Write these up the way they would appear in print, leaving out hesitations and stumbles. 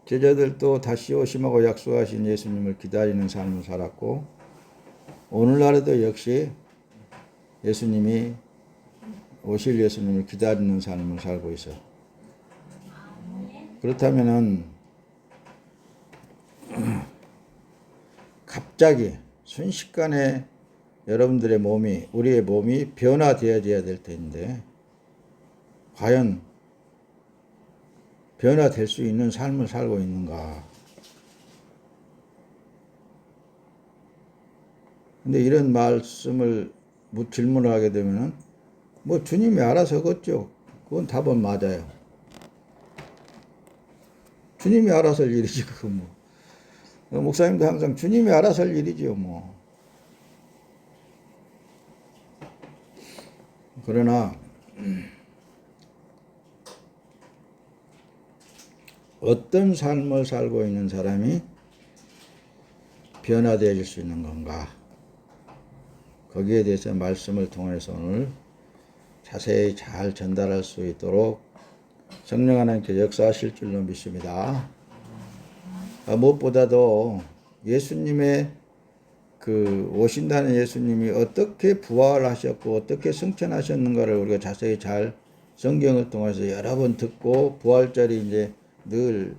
제자들도 다시 오심하고 약속하신 예수님을 기다리는 삶을 살았고, 오늘날에도 역시 예수님이 오실 예수님을 기다리는 삶을 살고 있어요. 그렇다면은 갑자기 순식간에 여러분들의 몸이, 우리의 몸이 변화되어져야 될 텐데, 과연 변화될 수 있는 삶을 살고 있는가? 근데 이런 말씀을 질문을 하게 되면은 뭐 주님이 알아서 걷죠. 그건 답은 맞아요. 주님이 알아서 할 일이지 그건 뭐. 목사님도 항상 주님이 알아서 할 일이지요 뭐. 그러나 어떤 삶을 살고 있는 사람이 변화되어질 수 있는 건가? 거기에 대해서 말씀을 통해서 오늘 자세히 잘 전달할 수 있도록 성령 하나님께 역사하실 줄로 믿습니다. 무엇보다도 예수님의 오신다는 예수님이 어떻게 부활하셨고 어떻게 승천하셨는가를 우리가 자세히 잘 성경을 통해서 여러 번 듣고, 부활절이 이제 늘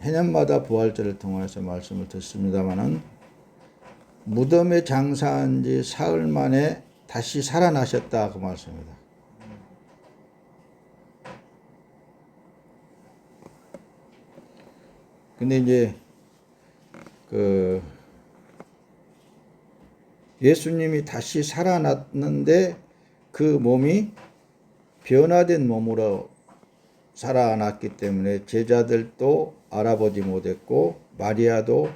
해년마다 부활절을 통해서 말씀을 듣습니다마는, 무덤에 장사한 지 사흘 만에 다시 살아나셨다 그 말씀입니다. 근데 이제 예수님이 다시 살아났는데 그 몸이 변화된 몸으로 살아났기 때문에 제자들도 알아보지 못했고 마리아도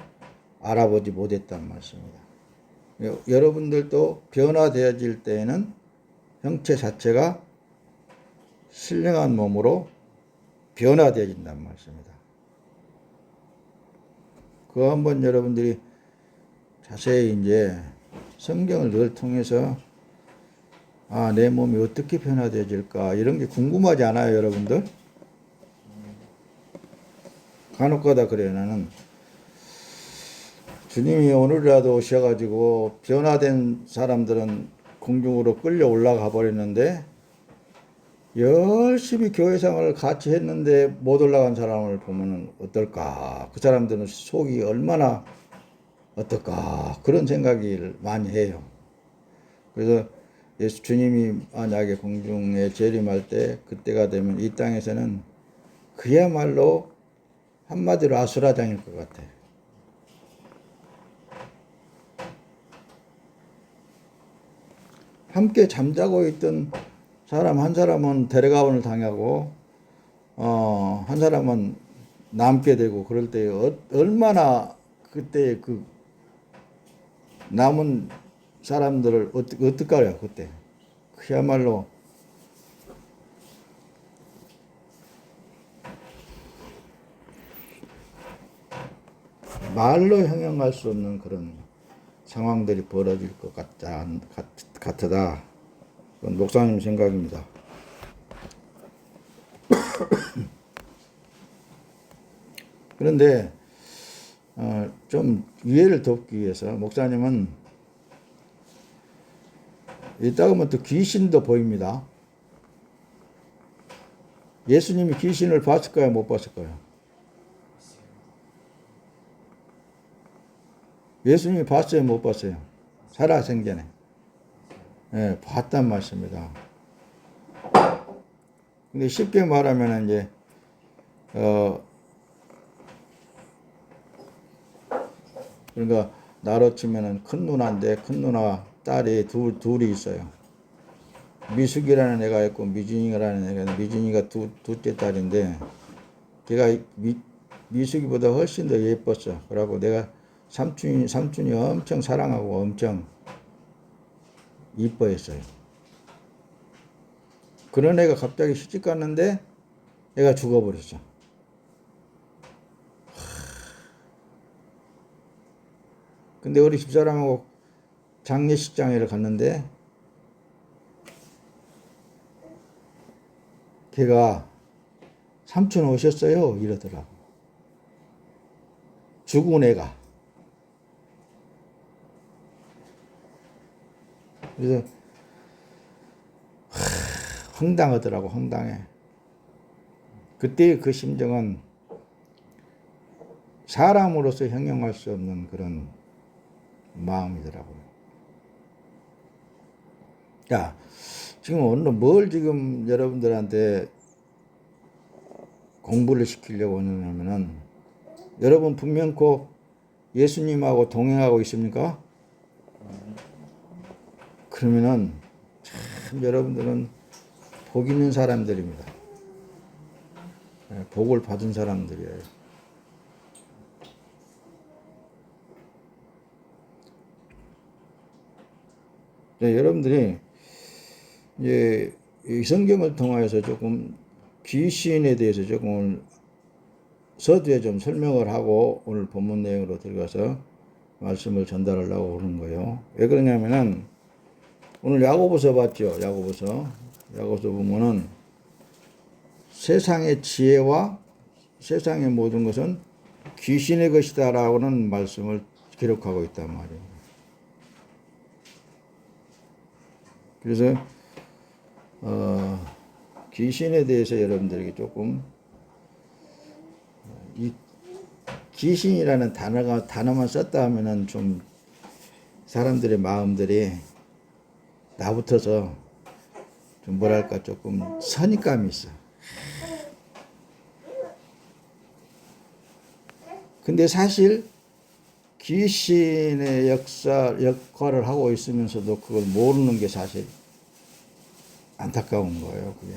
알아보지 못했단 말씀입니다. 여러분들도 변화되어질 때에는 형체 자체가 신령한 몸으로 변화되어진단 말씀입니다. 그거 한번 여러분들이 자세히 이제 성경을 늘 통해서 내 몸이 어떻게 변화되어질까 이런 게 궁금하지 않아요 여러분들? 간혹가다 그래요. 나는 주님이 오늘이라도 오셔가지고 변화된 사람들은 공중으로 끌려 올라가 버렸는데, 열심히 교회 생활을 같이 했는데 못 올라간 사람을 보면 어떨까? 그 사람들은 속이 얼마나 어떨까? 그런 생각을 많이 해요. 그래서 예수 주님이 만약에 공중에 재림할 때, 그때가 되면 이 땅에서는 그야말로 한마디로 아수라장일 것 같아요. 함께 잠자고 있던 사람 한 사람은 데려가원을 당하고 한 사람은 남게 되고, 그럴 때 얼마나 그때 그 남은 사람들을 어떡하려 그때. 그야말로 말로 형용할 수 없는 그런 상황들이 벌어질 것 같다. 그건 목사님 생각입니다. 그런데 좀 이해를 돕기 위해서, 목사님은 이따가 보면 또 귀신도 보입니다. 예수님이 귀신을 봤을까요? 못 봤을까요? 예수님이 봤어요? 못 봤어요? 살아생전에. 예, 봤단 말씀입니다. 근데 쉽게 말하면 이제 그러니까 나로 치면은 큰 누나인데, 큰 누나 딸이 둘이 있어요. 미숙이라는 애가 있고 미준이라는 애가 있는데, 미준이가 둘째 딸인데 걔가 미숙이보다 훨씬 더 예뻤어. 그러고 내가 삼촌이 엄청 사랑하고 엄청 이뻐했어요. 그런 애가 갑자기 시집 갔는데 애가 죽어버렸어. 근데 우리 집사람하고 장례식장에를 갔는데 걔가 삼촌 오셨어요 이러더라고. 죽은 애가. 그래서 황당하더라고, 황당해. 그때의 그 심정은 사람으로서 형용할 수 없는 그런 마음이더라고요. 야, 지금 오늘 뭘 지금 여러분들한테 공부를 시키려고 하냐면은, 여러분 분명코 예수님하고 동행하고 있습니까? 그러면은 참 여러분들은 복 있는 사람들입니다. 복을 받은 사람들이에요. 여러분들이 이제 이 성경을 통해서 조금 귀신에 대해서 조금 서두에 좀 설명을 하고 오늘 본문 내용으로 들어가서 말씀을 전달하려고 하는 거예요. 왜 그러냐면은 오늘 야고보서 봤죠? 야고보서 보면은 세상의 지혜와 세상의 모든 것은 귀신의 것이다라고는 말씀을 기록하고 있단 말이에요. 그래서 귀신에 대해서 여러분들에게 조금 이 귀신이라는 단어만 썼다 하면은 좀 사람들의 마음들이 나부터서 좀 뭐랄까 조금 선입감이 있어. 근데 사실 귀신의 역할을 하고 있으면서도 그걸 모르는 게 사실 안타까운 거예요, 그게.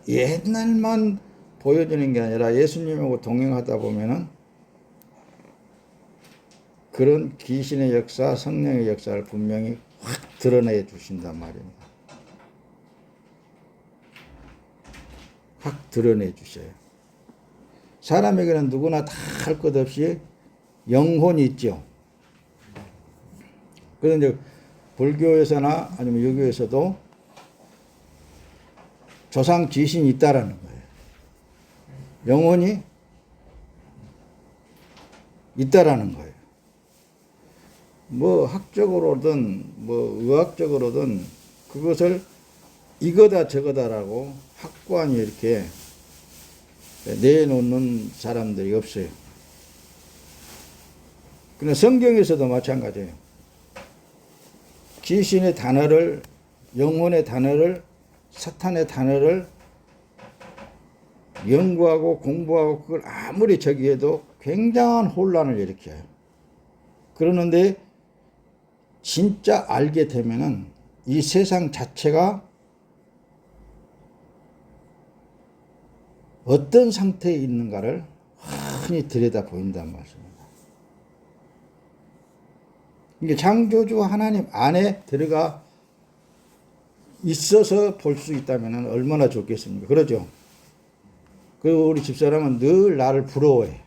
옛날만 보여주는 게 아니라 예수님하고 동행하다 보면은 그런 귀신의 역사, 성령의 역사를 분명히 확 드러내 주신단 말입니다. 확 드러내 주셔요. 사람에게는 누구나 다 할 것 없이 영혼이 있죠. 그런데 불교에서나 아니면 유교에서도 조상 귀신이 있다라는 거예요. 영혼이 있다라는 거예요. 뭐 학적으로든 뭐 의학적으로든 그것을 이거다 저거다라고 확고하게 이렇게 내놓는 사람들이 없어요. 그러나 성경에서도 마찬가지예요. 귀신의 단어를, 영혼의 단어를, 사탄의 단어를 연구하고 공부하고 그걸 아무리 저기 해도 굉장한 혼란을 일으켜요. 그러는데 진짜 알게 되면은 이 세상 자체가 어떤 상태에 있는가를 흔히 들여다 보인단 말씀입니다. 이게 창조주 하나님 안에 들어가 있어서 볼 수 있다면 얼마나 좋겠습니까? 그러죠? 그리고 우리 집사람은 늘 나를 부러워해.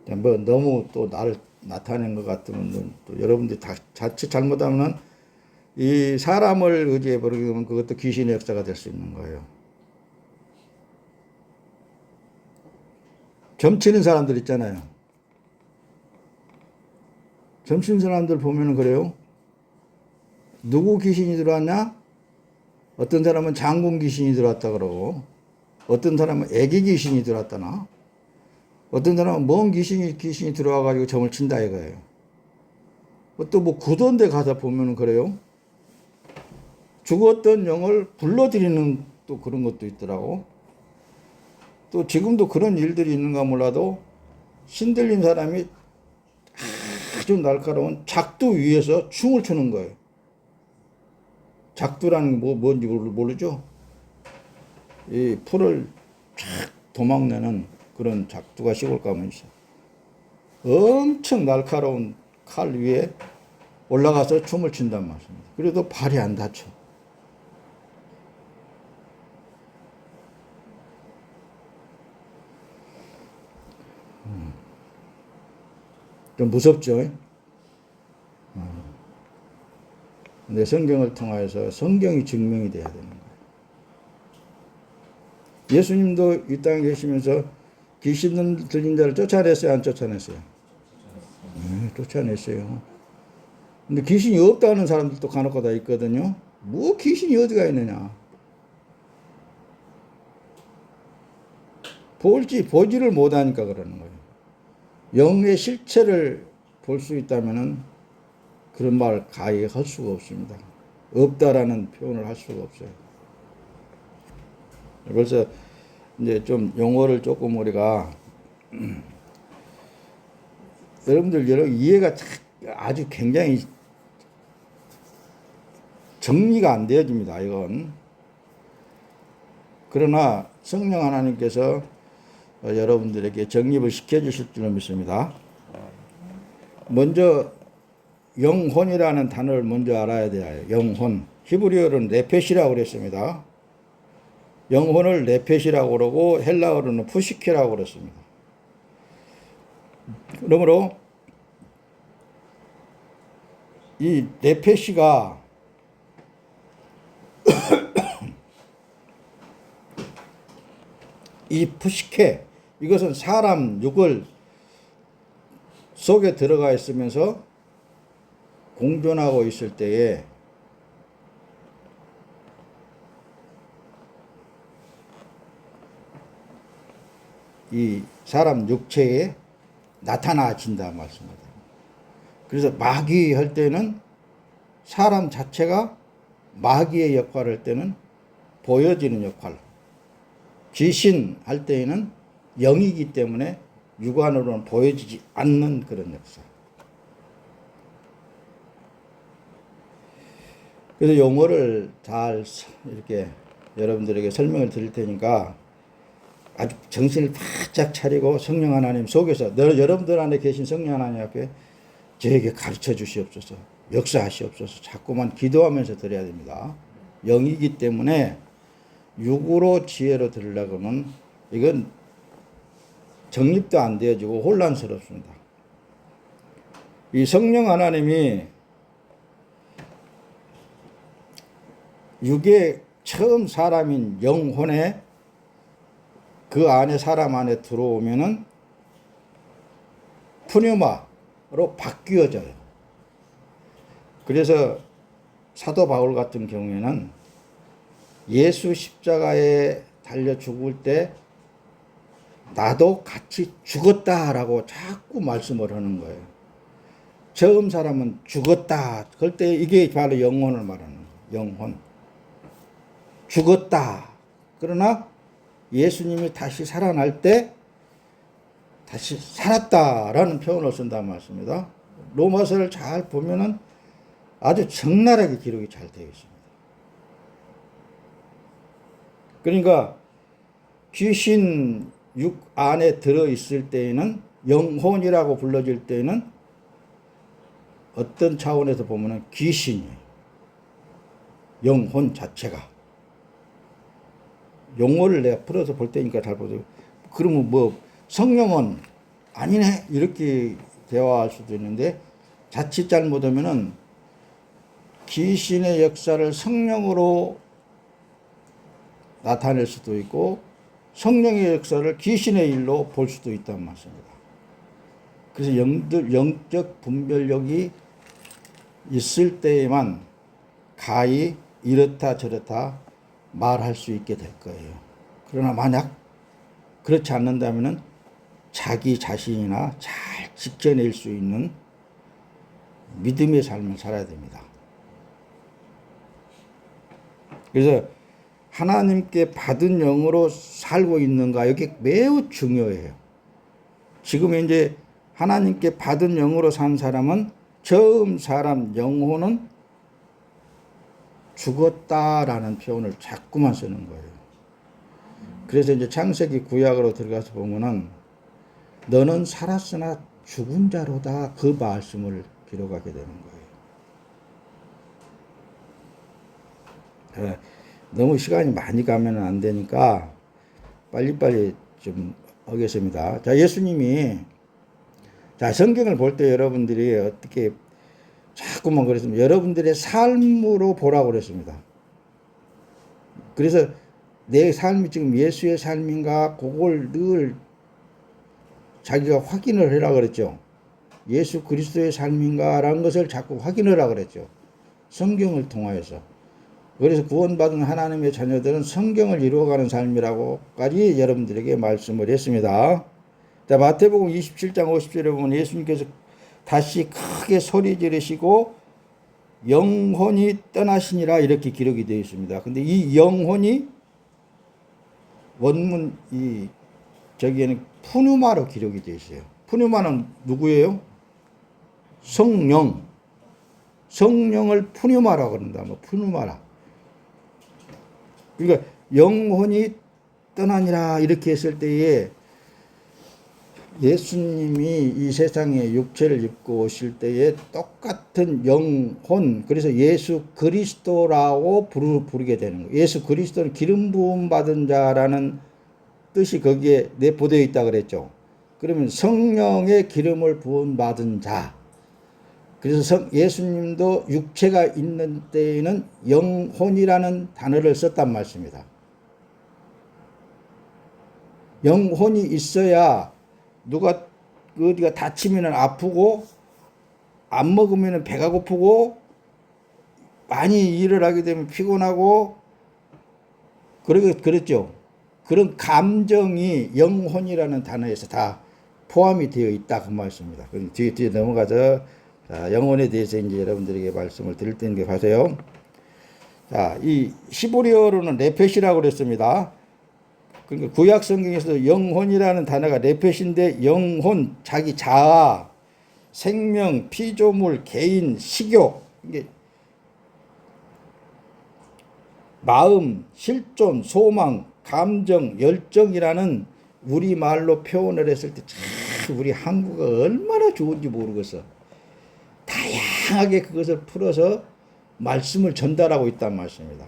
뭐 너무 또 나를 나타낸 것 같으면 또 여러분들이 자칫 잘못하면 이 사람을 의지해 버리게 되면 그것도 귀신의 역사가 될 수 있는 거예요. 점치는 사람들 있잖아요. 점치는 사람들 보면은 그래요. 누구 귀신이 들어왔냐? 어떤 사람은 장군 귀신이 들어왔다 그러고, 어떤 사람은 애기 귀신이 들어왔다나, 어떤 사람은 먼 귀신이 들어와가지고 점을 친다 이거예요. 또 뭐 굳은 데 가다 보면은 그래요. 죽었던 영을 불러들이는 또 그런 것도 있더라고. 또 지금도 그런 일들이 있는가 몰라도 신들린 사람이 아주 날카로운 작두 위에서 춤을 추는 거예요. 작두라는 게 뭔지 모르죠? 이 풀을 쫙 도망내는 그런 작두가 시골 가면 있어. 엄청 날카로운 칼 위에 올라가서 춤을 춘단 말입니다. 그래도 발이 안 다쳐. 좀 무섭죠? 근데 성경을 통하여서 성경이 증명이 돼야 되는 거예요. 예수님도 이 땅에 계시면서 귀신 들린 자를 쫓아냈어요, 안 쫓아냈어요? 네, 쫓아냈어요. 근데 귀신이 없다는 사람들도 간혹가다 있거든요. 뭐 귀신이 어디가 있느냐? 보지를 못하니까 그러는 거예요. 영의 실체를 볼 수 있다면은 그런 말 가히 할 수가 없습니다. 없다라는 표현을 할 수가 없어요. 그래서 이제 좀 용어를 조금 우리가 여러분들 이해가 아주 굉장히 정리가 안 되어집니다. 이건. 그러나 성령 하나님께서 여러분들에게 정립을 시켜주실 줄로 믿습니다. 먼저 영혼이라는 단어를 먼저 알아야 돼요. 영혼. 히브리어로는 네페시라고 그랬습니다. 영혼을 네페시라고 그러고 헬라어로는 푸시케라고 그랬습니다. 그러므로 이 네페시가 이 푸시케, 이것은 사람 육을 속에 들어가 있으면서 공존하고 있을 때에 이 사람 육체에 나타나진다 말씀입니다. 그래서 마귀 할 때는 사람 자체가 마귀의 역할을 할 때는 보여지는 역할, 귀신 할 때에는 영이기 때문에 육안으로는 보여지지 않는 그런 역사. 그래서 용어를 잘 이렇게 여러분들에게 설명을 드릴 테니까 아주 정신을 바짝 차리고 성령 하나님 속에서 여러분들 안에 계신 성령 하나님 앞에 저에게 가르쳐 주시옵소서, 역사하시옵소서 자꾸만 기도하면서 드려야 됩니다. 영이기 때문에 육으로 지혜로 들으려고 하면 이건 정립도 안 되어지고 혼란스럽습니다. 이 성령 하나님이 육의 처음 사람인 영혼에 그 안에 사람 안에 들어오면은 푸뉴마로 바뀌어져요. 그래서 사도 바울 같은 경우에는 예수 십자가에 달려 죽을 때 나도 같이 죽었다라고 자꾸 말씀을 하는 거예요. 처음 사람은 죽었다. 그럴 때 이게 바로 영혼을 말하는 거예요. 영혼. 죽었다. 그러나 예수님이 다시 살아날 때 다시 살았다라는 표현을 쓴다는 말씀입니다. 로마서를 잘 보면은 아주 적나라하게 기록이 잘 되어 있습니다. 그러니까 귀신 육 안에 들어있을 때에는 영혼이라고 불러질 때에는 어떤 차원에서 보면은 귀신이에요. 영혼 자체가. 용어를 내가 풀어서 볼 테니까 잘 보세요. 그러면 뭐 성령은 아니네 이렇게 대화할 수도 있는데 자칫 잘못하면은 귀신의 역사를 성령으로 나타낼 수도 있고 성령의 역사를 귀신의 일로 볼 수도 있다는 말씀입니다. 그래서 영적 분별력이 있을 때에만 가히 이렇다 저렇다 말할 수 있게 될 거예요. 그러나 만약 그렇지 않는다면은 자기 자신이나 잘 지켜낼 수 있는 믿음의 삶을 살아야 됩니다. 그래서 하나님께 받은 영으로 살고 있는가 이게 매우 중요해요. 지금 이제 하나님께 받은 영으로 산 사람은 처음 사람 영혼은 죽었다라는 표현을 자꾸만 쓰는 거예요. 그래서 이제 창세기 구약으로 들어가서 보면은 너는 살았으나 죽은 자로다 그 말씀을 기록하게 되는 거예요. 너무 시간이 많이 가면 안 되니까 빨리빨리 좀 하겠습니다. 자, 예수님이 자 성경을 볼 때 여러분들이 어떻게 자꾸만 그랬습니다. 여러분들의 삶으로 보라고 그랬습니다. 그래서 내 삶이 지금 예수의 삶인가 그걸 늘 자기가 확인을 해라 그랬죠. 예수 그리스도의 삶인가라는 것을 자꾸 확인하라 그랬죠. 성경을 통하여서. 그래서 구원받은 하나님의 자녀들은 성경을 이루어가는 삶이라고까지 여러분들에게 말씀을 했습니다. 자, 마태복음 27장 50절에 보면 예수님께서 다시 크게 소리 지르시고 영혼이 떠나시니라 이렇게 기록이 되어 있습니다. 근데 이 영혼이 원문 저기에는 푸뉴마로 기록이 되어 있어요. 푸뉴마는 누구예요? 성령. 성령을 푸뉴마라고 그런다. 뭐 푸뉴마라. 그러니까 영혼이 떠나니라 이렇게 했을 때에 예수님이 이 세상에 육체를 입고 오실 때에 똑같은 영혼, 그래서 예수 그리스도라고 부르게 되는 거예요. 예수 그리스도는 기름 부음 받은 자라는 뜻이 거기에 내포되어 있다 그랬죠. 그러면 성령의 기름을 부음 받은 자. 그래서 예수님도 육체가 있는 때에는 영혼이라는 단어를 썼단 말씀입니다. 영혼이 있어야 누가 어디가 다치면 아프고 안 먹으면 배가 고프고 많이 일을 하게 되면 피곤하고 그랬죠. 그런 감정이 영혼이라는 단어에서 다 포함이 되어 있다 그 말씀입니다. 그럼 뒤에 넘어가서 자, 영혼에 대해서 이제 여러분들에게 말씀을 드릴 텐데 보세요. 자, 이 히브리어로는 레펫이라고 그랬습니다. 그러니까 구약 성경에서도 영혼이라는 단어가 레펫인데 영혼, 자기 자아, 생명, 피조물, 개인, 식욕, 이게 마음, 실존, 소망, 감정, 열정이라는 우리말로 표현을 했을 때 참 우리 한국어가 얼마나 좋은지 모르겠어. 다양하게 그것을 풀어서 말씀을 전달하고 있다는 말씀입니다.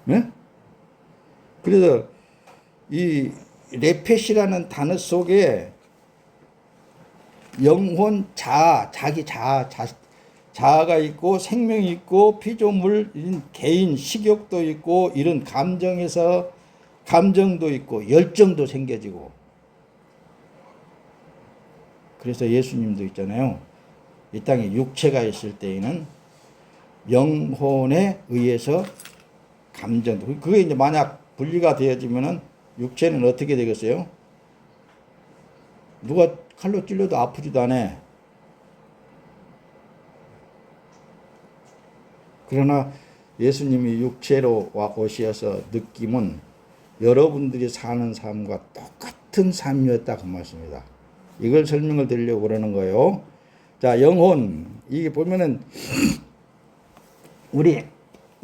네? 그래서 이 레펫이라는 단어 속에 영혼, 자아, 자기 자아가 있고 생명이 있고 피조물, 개인, 식욕도 있고 이런 감정도 있고 열정도 생겨지고 그래서 예수님도 있잖아요. 이 땅에 육체가 있을 때에는 영혼에 의해서 감정도 그게 이제 만약 분리가 되어지면은 육체는 어떻게 되겠어요? 누가 칼로 찔러도 아프지도 않아. 그러나 예수님이 육체로 오셔서 느낌은 여러분들이 사는 삶과 똑같은 삶이었다 그 말씀입니다. 이걸 설명을 드리려고 그러는 거예요. 자, 영혼 이게 보면은 우리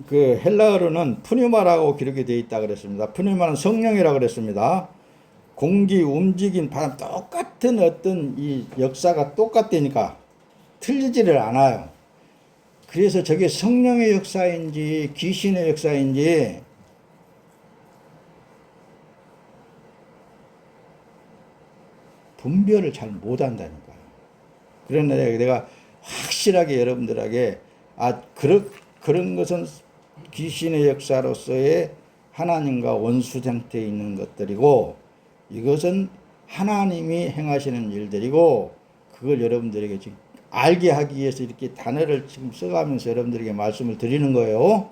그 헬라어로는 푸뉴마라고 기록이 되어 있다 그랬습니다. 푸뉴마는 성령이라고 그랬습니다. 공기, 움직임, 바람 똑같은 어떤 이 역사가 똑같다니까 틀리지를 않아요. 그래서 저게 성령의 역사인지 귀신의 역사인지 분별을 잘 못한다니까요. 그러나 내가 확실하게 여러분들에게 그런 것은 귀신의 역사로서의 하나님과 원수 상태에 있는 것들이고 이것은 하나님이 행하시는 일들이고 그걸 여러분들에게 지금 알게 하기 위해서 이렇게 단어를 지금 써가면서 여러분들에게 말씀을 드리는 거예요.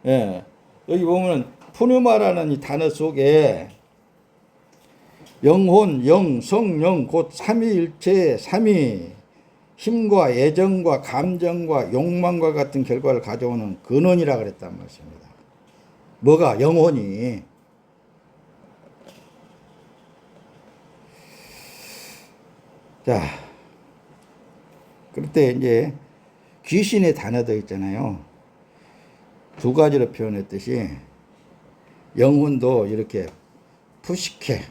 예. 여기 보면 푸뉴마라는 이 단어 속에 영혼, 영, 성령 곧 삼위일체 삼위 힘과 애정과 감정과 욕망과 같은 결과를 가져오는 근원이라 그랬단 말씀입니다. 뭐가? 영혼이. 자, 그럴 때 이제 귀신의 단어도 있잖아요. 두 가지로 표현했듯이 영혼도 이렇게 푸시케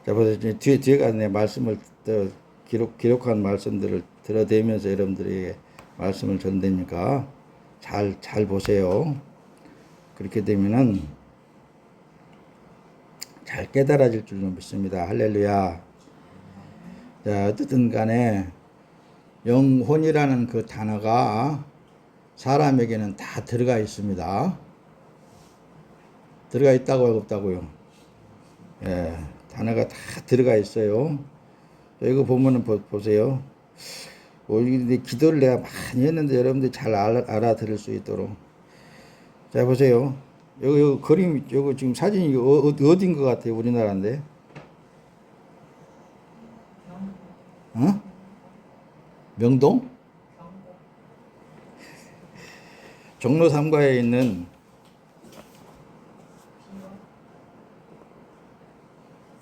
자, 보세요. 뒤에가 내 말씀을 기록한 말씀들을 들어대면서 여러분들에게 말씀을 전대니까 잘 보세요. 그렇게 되면은 잘 깨달아질 줄로 믿습니다. 할렐루야. 자, 어쨌든 간에 영혼이라는 그 단어가 사람에게는 다 들어가 있습니다. 들어가 있다고요, 없다고요? 예, 단어가 다 들어가 있어요. 이거 보면은 보세요. 근데 기도를 내가 많이 했는데 여러분들이 잘 알아들을 수 있도록. 자, 보세요. 여기 그림, 여기 지금 사진이 어딘 것 같아요? 우리나라인데. 어? 명동? 종로 3가에 있는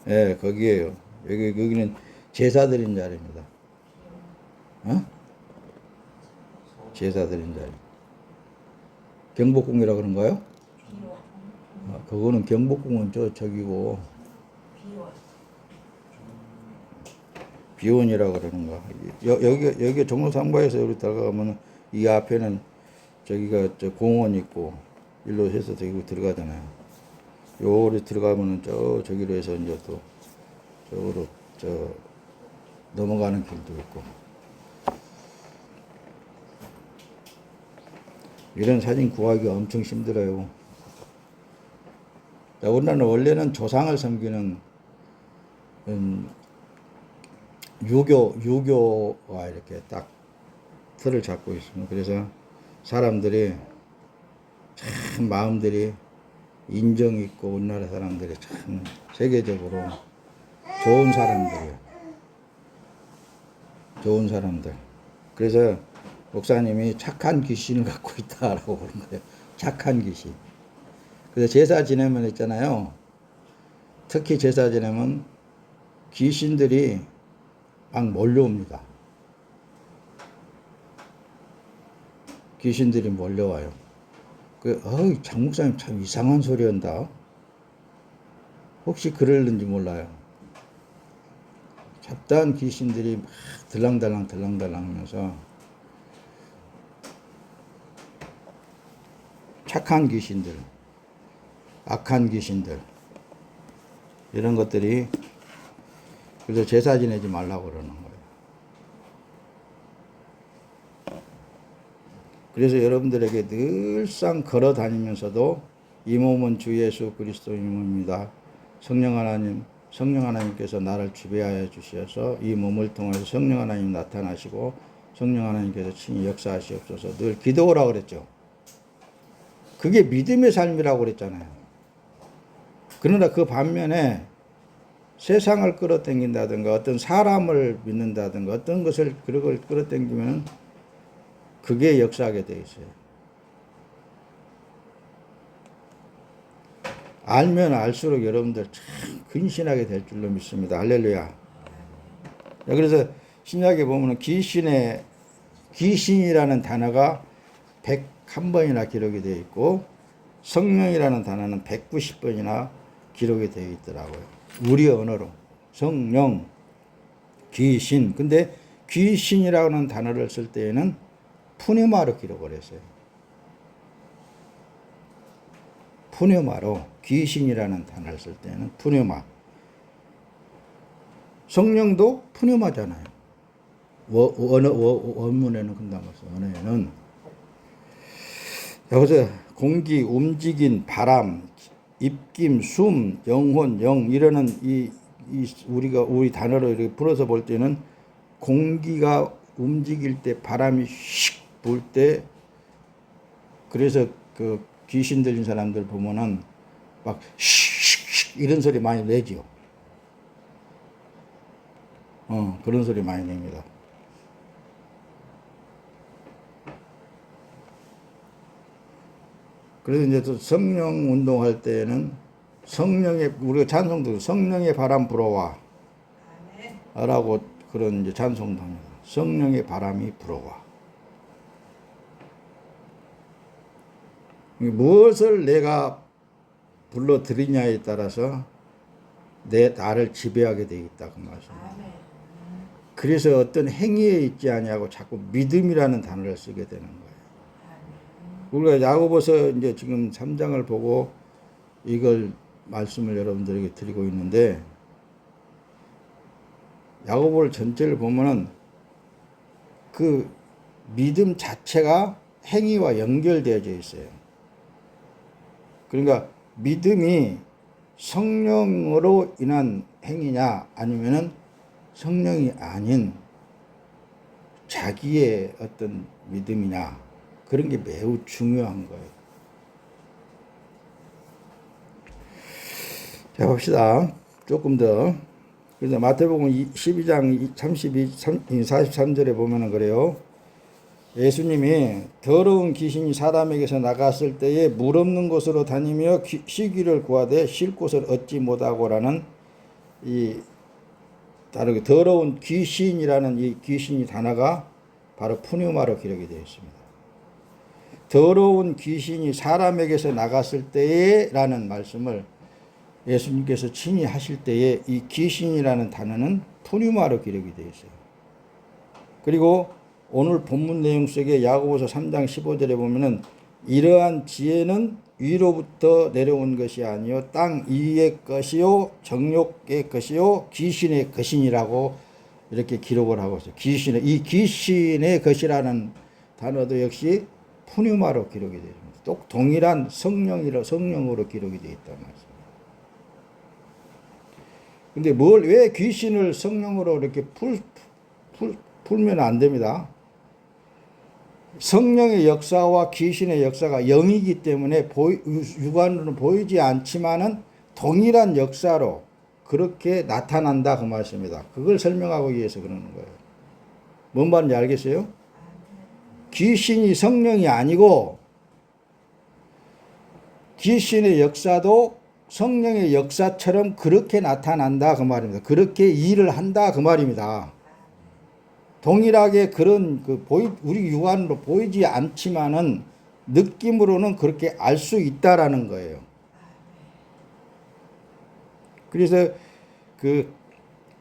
예, 거기에요. 여기는 제사 드린 자리입니다. 어? 제사 드린 자리. 경복궁이라 그런가요? 그거는 경복궁은 저기고 비원이라 그러는가. 여기 종로 3가에서 여기 들어가면 이 앞에는 저기가 저 공원 있고 일로 해서 저기 들어가잖아요. 요리 들어가면은 저기로 해서 이제 또 저기로 넘어가는 길도 있고. 이런 사진 구하기 엄청 힘들어요. 자, 우리나라는 원래는 조상을 섬기는 유교가 이렇게 딱 틀을 잡고 있습니다. 그래서 사람들이 참 마음들이 인정 있고 우리나라 사람들이 참 세계적으로 좋은 사람들이에요. 좋은 사람들. 그래서 목사님이 착한 귀신을 갖고 있다라고 그런 거예요. 착한 귀신. 그래서 제사 지내면 있잖아요. 특히 제사 지내면 귀신들이 막 몰려옵니다. 귀신들이 몰려와요. 장 목사님 참 이상한 소리 한다. 혹시 그럴는지 몰라요. 잡다한 귀신들이 막 들랑달랑 하면서 착한 귀신들, 악한 귀신들 이런 것들이 그래서 제사 지내지 말라고 그러는 거예요. 그래서 여러분들에게 늘상 걸어 다니면서도 이 몸은 주 예수 그리스도의 몸입니다. 성령 하나님께서 나를 지배하여 주셔서 이 몸을 통해서 성령 하나님 나타나시고 성령 하나님께서 친히 역사하시옵소서 늘 기도하라고 그랬죠. 그게 믿음의 삶이라고 그랬잖아요. 그러나 그 반면에 세상을 끌어당긴다든가 어떤 사람을 믿는다든가 어떤 것을 그걸 끌어당기면 그게 역사하게 돼 있어요. 알면 알수록 여러분들 참 근신하게 될 줄로 믿습니다. 할렐루야. 그래서 신약에 보면 귀신이라는 단어가 101번이나 기록이 되어 있고 성령이라는 단어는 190번이나 기록이 되어 있더라고요. 우리 언어로. 성령, 귀신. 근데 귀신이라는 단어를 쓸 때에는 푸뉴마로 기록을 했어요. 푸뉴마로 귀신이라는 단어를 쓸 때는 푸뉴마. 성령도 푸뉴마잖아요. 원문에는 근담어서 언어에는. 여기서 공기, 움직인 바람, 입김, 숨, 영혼, 영 이러는 우리 단어로 이렇게 풀어서 볼 때는 공기가 움직일 때 바람이 휙 불 때 그래서 그 귀신 들린 사람들 보면은 막 슉슉 이런 소리 많이 내지요. 그런 소리 많이 냅니다. 그래서 이제 또 성령 운동할 때는 우리가 찬송도 성령의 바람 불어와 라고 그런 이제 찬송도 합니다. 성령의 바람이 불어와. 무엇을 내가 불러들이냐에 따라서 나를 지배하게 되어 있다 그 말씀입니다. 그래서 어떤 행위에 있지 아니하고 자꾸 믿음이라는 단어를 쓰게 되는 거예요. 우리가 야고보서 이제 지금 3장을 보고 이걸 말씀을 여러분들에게 드리고 있는데, 야고보를 전체를 보면은 그 믿음 자체가 행위와 연결되어져 있어요. 그러니까 믿음이 성령으로 인한 행위냐 아니면은 성령이 아닌 자기의 어떤 믿음이냐, 그런 게 매우 중요한 거예요. 자, 봅시다. 조금 더. 그래서 마태복음 12장 43절에 보면은 그래요. 예수님이 더러운 귀신이 사람에게서 나갔을 때에 물 없는 곳으로 다니며 쉬기를 구하되 쉴 곳을 얻지 못하고라는, 이 다르게 더러운 귀신이라는 이 귀신이 단어가 바로 푸뉴마로 기록이 되어 있습니다. 더러운 귀신이 사람에게서 나갔을 때에 라는 말씀을 예수님께서 친히 하실 때에 이 귀신이라는 단어는 푸뉴마로 기록이 되어 있어요. 그리고 오늘 본문 내용 속에 야고보서 3장 15절에 보면은 이러한 지혜는 위로부터 내려온 것이 아니요 땅 위의 것이요 정욕의 것이요 귀신의 것이니라고 이렇게 기록을 하고 있어요. 이 귀신의 것이라는 단어도 역시 푸뉴마로 기록이 되어 있습니다. 또 동일한 성령으로 기록이 되어 있다는 말씀. 근데 왜 귀신을 성령으로 이렇게 풀면 안 됩니다. 성령의 역사와 귀신의 역사가 영이기 때문에 육안으로는 보이지 않지만은 동일한 역사로 그렇게 나타난다 그 말씀입니다. 그걸 설명하기 위해서 그러는 거예요. 뭔 말인지 알겠어요? 귀신이 성령이 아니고 귀신의 역사도 성령의 역사처럼 그렇게 나타난다 그 말입니다. 그렇게 일을 한다 그 말입니다. 동일하게 그런 우리 육안으로 보이지 않지만은 느낌으로는 그렇게 알 수 있다라는 거예요. 그래서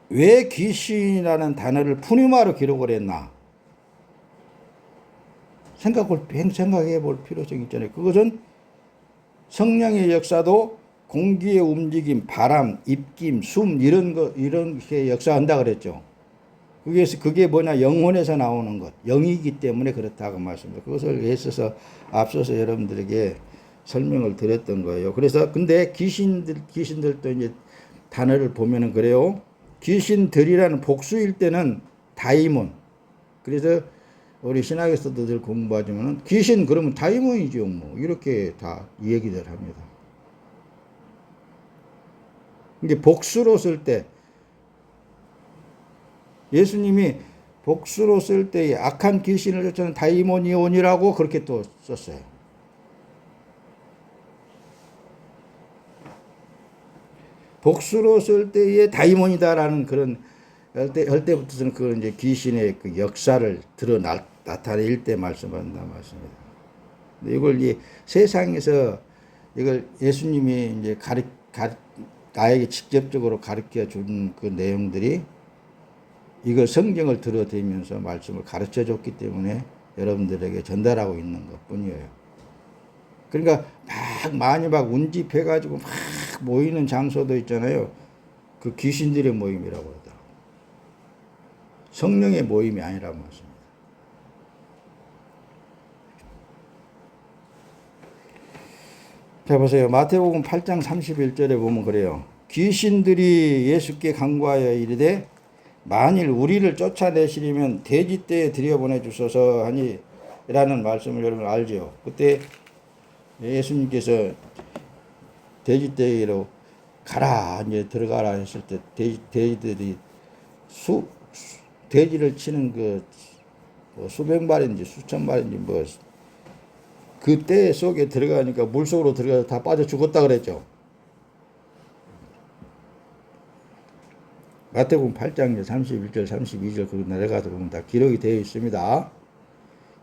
왜 귀신이라는 단어를 푸뉴마로 기록을 했나? 생각해 볼 필요성이 있잖아요. 그것은 성령의 역사도 공기의 움직임, 바람, 입김, 숨 이런 게 역사한다 그랬죠. 그게 뭐냐? 영혼에서 나오는 것, 영이기 때문에 그렇다고 말씀드립니다. 그것을 애써서 앞서서 여러분들에게 설명을 드렸던 거예요. 그래서 근데 귀신들도 이제 단어를 보면은 그래요. 귀신들이라는 복수일 때는 다이몬. 그래서 우리 신학에서도 늘 공부하지만은 귀신 그러면 다이몬이죠, 뭐 이렇게 다 얘기들 합니다. 근데 복수로 쓸 때 예수님이 복수로 쓸 때 악한 귀신을 쫓아낸 다이모니온이라고 그렇게 또 썼어요. 복수로 쓸 때에 다이몬이다라는 그런 할 때부터는 그 이제 귀신의 그 역사를 나타낼 때 말씀한다 말씀입니다. 이걸 세상에서 이걸 예수님이 이제 나에게 직접적으로 가르쳐 준 그 내용들이 이걸 성경을 들어대면서 말씀을 가르쳐 줬기 때문에 여러분들에게 전달하고 있는 것 뿐이에요. 그러니까 많이 운집해가지고 막 모이는 장소도 있잖아요. 그 귀신들의 모임이라고 그러더라고요. 성령의 모임이 아니라고 말씀입니다. 자, 보세요. 마태복음 8장 31절에 보면 그래요. 귀신들이 예수께 간구하여 이르되 만일 우리를 쫓아내시려면 돼지떼에 들여보내 주소서 하니 라는 말씀을 여러분 알죠. 그때 예수님께서 돼지떼로 가라 이제 들어가라 했을 때 돼지들이 돼지를 치는 수백 마리인지 수천 마리인지 그 떼 속에 들어가니까 물 속으로 들어가서 다 빠져 죽었다 그랬죠. 마태복음 8장 31절 32절 거기 내려가서 보면 다 기록이 되어 있습니다.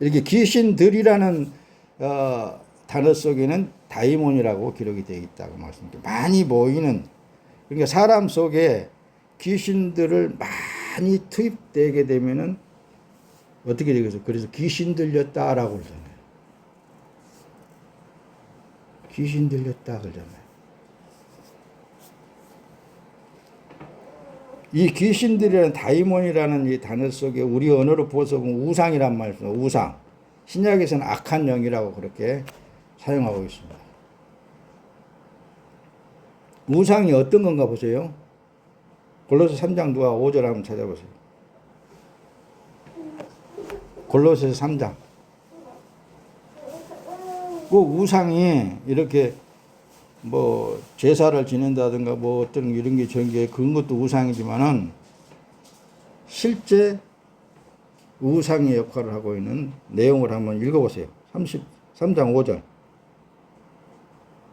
이렇게 귀신들이라는 단어 속에는 다이몬이라고 기록이 되어 있다고 말씀드립니다. 많이 모이는, 그러니까 사람 속에 귀신들을 많이 투입되게 되면은 어떻게 되겠어요? 그래서 귀신 들렸다라고 그러잖아요. 귀신 들렸다 그러잖아요. 이 귀신들이라는 다이몬이라는 이 단어 속에 우리 언어로 보서 보면 우상이란 말입니다. 우상. 신약에서는 악한 영이라고 그렇게 사용하고 있습니다. 우상이 어떤 건가 보세요. 골로새 3장 누가 5절 한번 찾아보세요. 골로새 3장. 그 우상이 이렇게 뭐 제사를 지낸다든가 뭐 어떤 이런 게 저런 게 그런 것도 우상이지만은 실제 우상의 역할을 하고 있는 내용을 한번 읽어보세요. 33장 5절.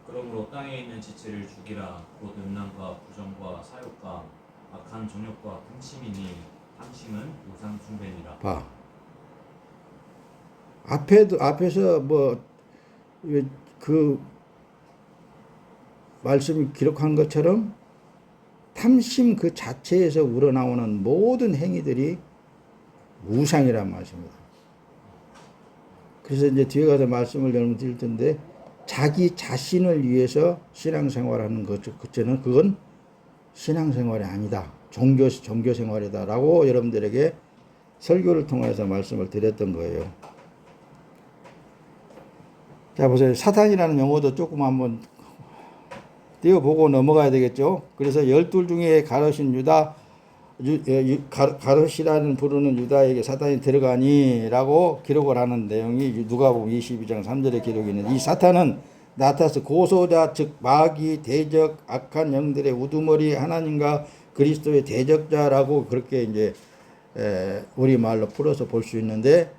그러므로 땅에 있는 지체를 죽이라. 곧 음란과 부정과 사욕과 악한 정욕과 탐심이니 탐심은 우상 숭배니라. 봐. 앞에서 뭐 그 말씀이 기록한 것처럼 탐심 그 자체에서 우러나오는 모든 행위들이 우상이란 말씀입니다. 그래서 이제 뒤에 가서 말씀을 여러분 드릴 텐데 자기 자신을 위해서 신앙생활하는 그때는 그건 신앙생활이 아니다. 종교생활이다라고 여러분들에게 설교를 통해서 말씀을 드렸던 거예요. 자, 보세요. 사탄이라는 용어도 조금 한번 띄워보고 넘어가야 되겠죠. 그래서 12 중에 가롯인 가롯이라는 부르는 유다에게 사탄이 들어가니라고 기록을 하는 내용이 누가복음 22장 3절에 기록이 있는 이 사탄은 나타서 고소자 즉 마귀 대적 악한 영들의 우두머리 하나님과 그리스도의 대적자라고 그렇게 이제 우리 말로 풀어서 볼 수 있는데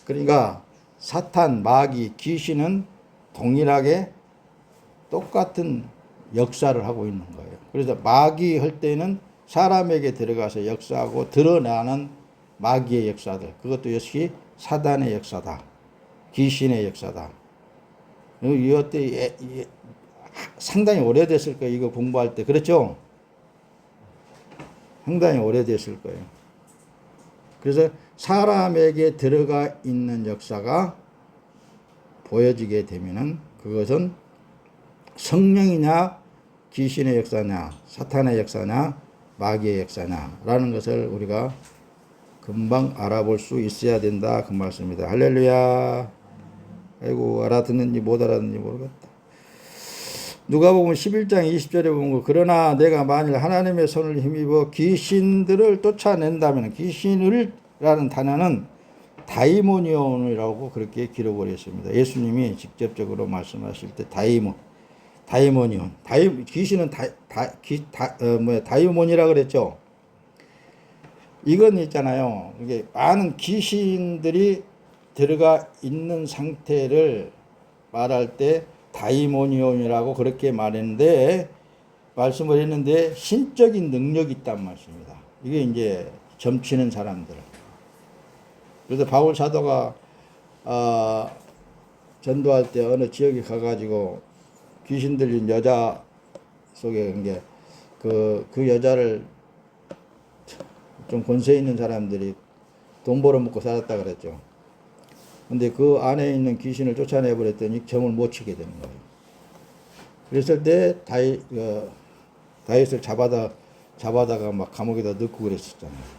그러니까 사탄, 마귀, 귀신은 동일하게 똑같은 역사를 하고 있는 거예요. 그래서 마귀 할 때는 사람에게 들어가서 역사하고 드러나는 마귀의 역사들. 그것도 역시 사단의 역사다. 귀신의 역사다. 이때 상당히 오래됐을 거예요. 이거 공부할 때. 그렇죠? 상당히 오래됐을 거예요. 그래서 사람에게 들어가 있는 역사가 보여지게 되면은 그것은 성령이냐 귀신의 역사냐 사탄의 역사냐 마귀의 역사냐라는 것을 우리가 금방 알아볼 수 있어야 된다 그 말씀입니다. 할렐루야. 아이고 알아듣는지 못 알아듣는지 모르겠다. 누가복음 11장 20절에 보면 그러나 내가 만일 하나님의 손을 힘입어 귀신들을 쫓아낸다면 귀신을라는 단어는 다이모니온이라고 그렇게 기록을 했습니다. 예수님이 직접적으로 말씀하실 때 다이모니온. 귀신은 다이몬이라 그랬죠. 이건 있잖아요. 이게 많은 귀신들이 들어가 있는 상태를 말할 때 다이모니온이라고 그렇게 말했는데 말씀을 했는데 신적인 능력이 있단 말씀입니다. 이게 이제 점치는 사람들. 그래서 바울 사도가 전도할 때 어느 지역에 가가지고 귀신 들린 여자 속에 그 여자를 좀 권세 있는 사람들이 돈 벌어먹고 살았다 그랬죠. 근데 그 안에 있는 귀신을 쫓아내 버렸더니 점을 못 치게 되는 거예요. 그랬을 때 다윗을 잡아다가 막 감옥에다 넣고 그랬었잖아요.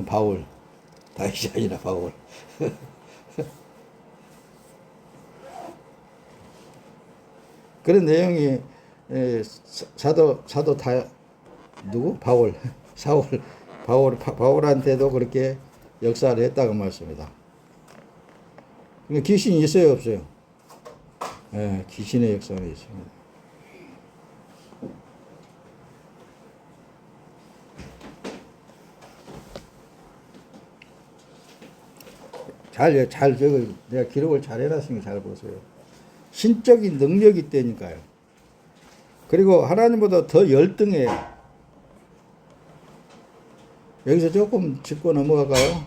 바울. 다윗이 아니라 바울. 그런 내용이 사도 누구? 바울. 바울한테도 그렇게 역사를 했다고 말씀입니다. 귀신이 있어요, 없어요? 네, 귀신의 역사가 있습니다. 내가 기록을 잘 해놨으니까 잘 보세요. 신적인 능력이 있다니까요. 그리고 하나님보다 더 열등해요. 여기서 조금 짚고 넘어갈까요?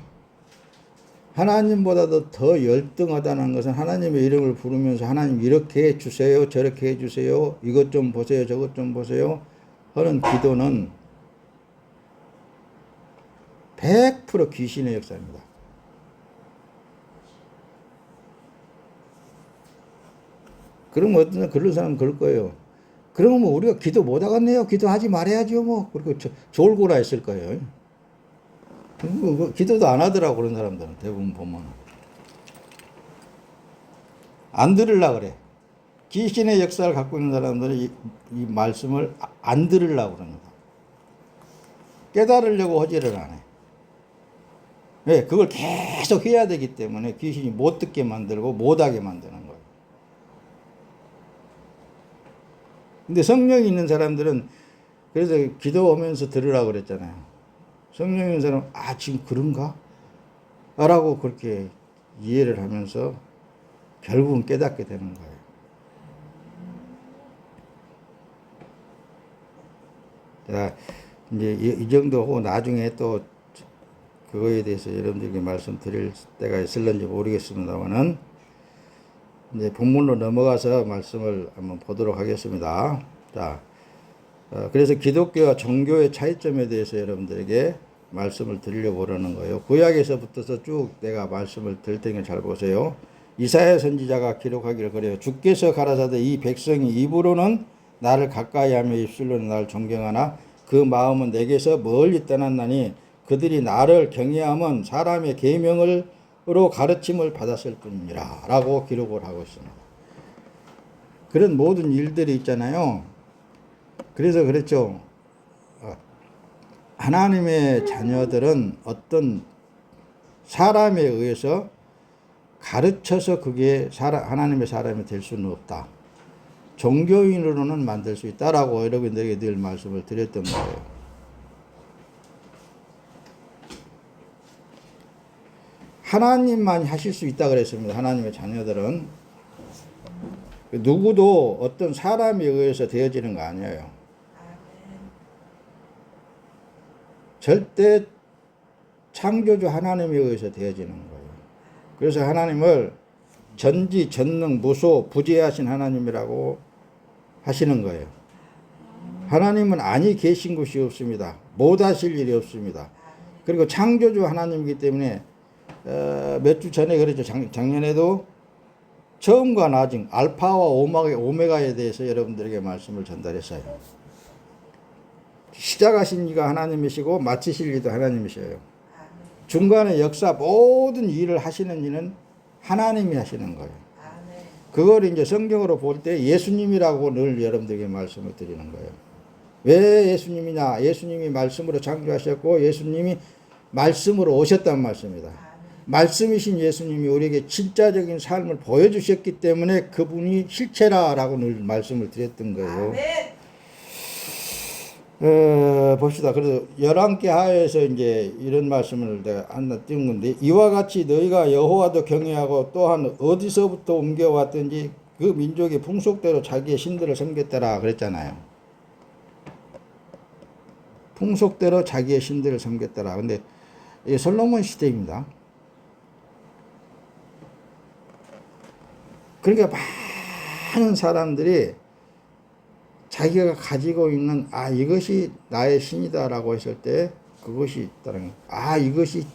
하나님보다도 더 열등하다는 것은 하나님의 이름을 부르면서 하나님 이렇게 해주세요, 저렇게 해주세요, 이것 좀 보세요, 저것 좀 보세요 하는 기도는 100% 귀신의 역사입니다. 그럼 어떤 그런 사람은 그럴 거예요. 그러면 우리가 기도 못 하겠네요. 기도하지 말아야죠. 뭐. 그리고 졸고라 했을 거예요. 기도도 안 하더라고, 그런 사람들은. 대부분 보면. 안 들으려고 그래. 귀신의 역사를 갖고 있는 사람들은 이 말씀을 안 들으려고 그럽니다. 깨달으려고 하지를 안 해. 왜? 그걸 계속 해야 되기 때문에 귀신이 못 듣게 만들고 못 하게 만드는 거예요. 근데 성령이 있는 사람들은 그래서 기도하면서 들으라고 그랬잖아요. 성령 있는 사람은 지금 그런가? 라고 그렇게 이해를 하면서 결국은 깨닫게 되는 거예요. 자, 이제 이 정도 하고 나중에 또 그거에 대해서 여러분들에게 말씀드릴 때가 있을런지 모르겠습니다만은 이제 본문으로 넘어가서 말씀을 한번 보도록 하겠습니다. 자, 그래서 기독교와 종교의 차이점에 대해서 여러분들에게 말씀을 드리려고 그러는 거예요. 구약에서부터서 쭉 내가 말씀을 드릴 테니까 잘 보세요. 이사야 선지자가 기록하기를 그래요. 주께서 가라사대 이 백성이 입으로는 나를 가까이하며 입술로는 나를 존경하나 그 마음은 내게서 멀리 떠났나니 그들이 나를 경외함은 사람의 계명으로 가르침을 받았을 뿐이라 라고 기록을 하고 있습니다. 그런 모든 일들이 있잖아요. 그래서 그랬죠. 하나님의 자녀들은 어떤 사람에 의해서 가르쳐서 그게 하나님의 사람이 될 수는 없다. 종교인으로는 만들 수 있다라고 여러분들에게 늘 말씀을 드렸던 거예요. 하나님만 하실 수 있다 그랬습니다. 하나님의 자녀들은. 누구도 어떤 사람에 의해서 되어지는 거 아니에요. 절대 창조주 하나님에 의해서 되어지는 거예요. 그래서 하나님을 전지, 전능, 무소, 부재하신 하나님이라고 하시는 거예요. 하나님은 아니 계신 곳이 없습니다. 못 하실 일이 없습니다. 그리고 창조주 하나님이기 때문에 몇 주 전에 그랬죠. 작년에도 처음과 나중, 알파와 오메가에 대해서 여러분들에게 말씀을 전달했어요. 시작하신 이가 하나님이시고 마치실 이도 하나님이셔요. 중간에 역사 모든 일을 하시는 이는 하나님이 하시는 거예요. 그걸 이제 성경으로 볼 때 예수님이라고 늘 여러분들에게 말씀을 드리는 거예요. 왜 예수님이냐? 예수님이 말씀으로 창조하셨고 예수님이 말씀으로 오셨단 말씀입니다. 말씀이신 예수님이 우리에게 진짜적인 삶을 보여주셨기 때문에 그분이 실체라라고 늘 말씀을 드렸던 거예요. 봅시다. 그래서 11개 하에서 이제 이런 말씀을 내가 하나 띄운 건데, 이와 같이 너희가 여호와도 경외하고 또한 어디서부터 옮겨왔든지 그 민족의 풍속대로 자기의 신들을 섬겼더라 그랬잖아요. 풍속대로 자기의 신들을 섬겼더라. 근데 이게 솔로몬 시대입니다. 그러니까 많은 사람들이 자기가 가지고 있는 이것이 나의 신이다라고 했을 때 그것이 있다는 이것이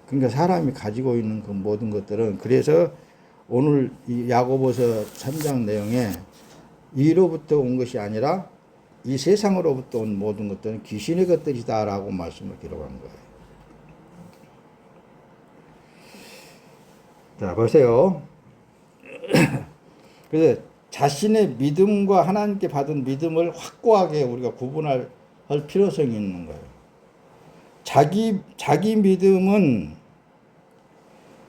그러니까 사람이 가지고 있는 그 모든 것들은 그래서 오늘 이 야고보서 3장 내용에 이로부터 온 것이 아니라 이 세상으로부터 온 모든 것들은 귀신의 것들이다라고 말씀을 기록한 거예요. 자, 보세요. 그래서 자신의 믿음과 하나님께 받은 믿음을 확고하게 우리가 구분할 필요성이 있는 거예요. 자기 믿음은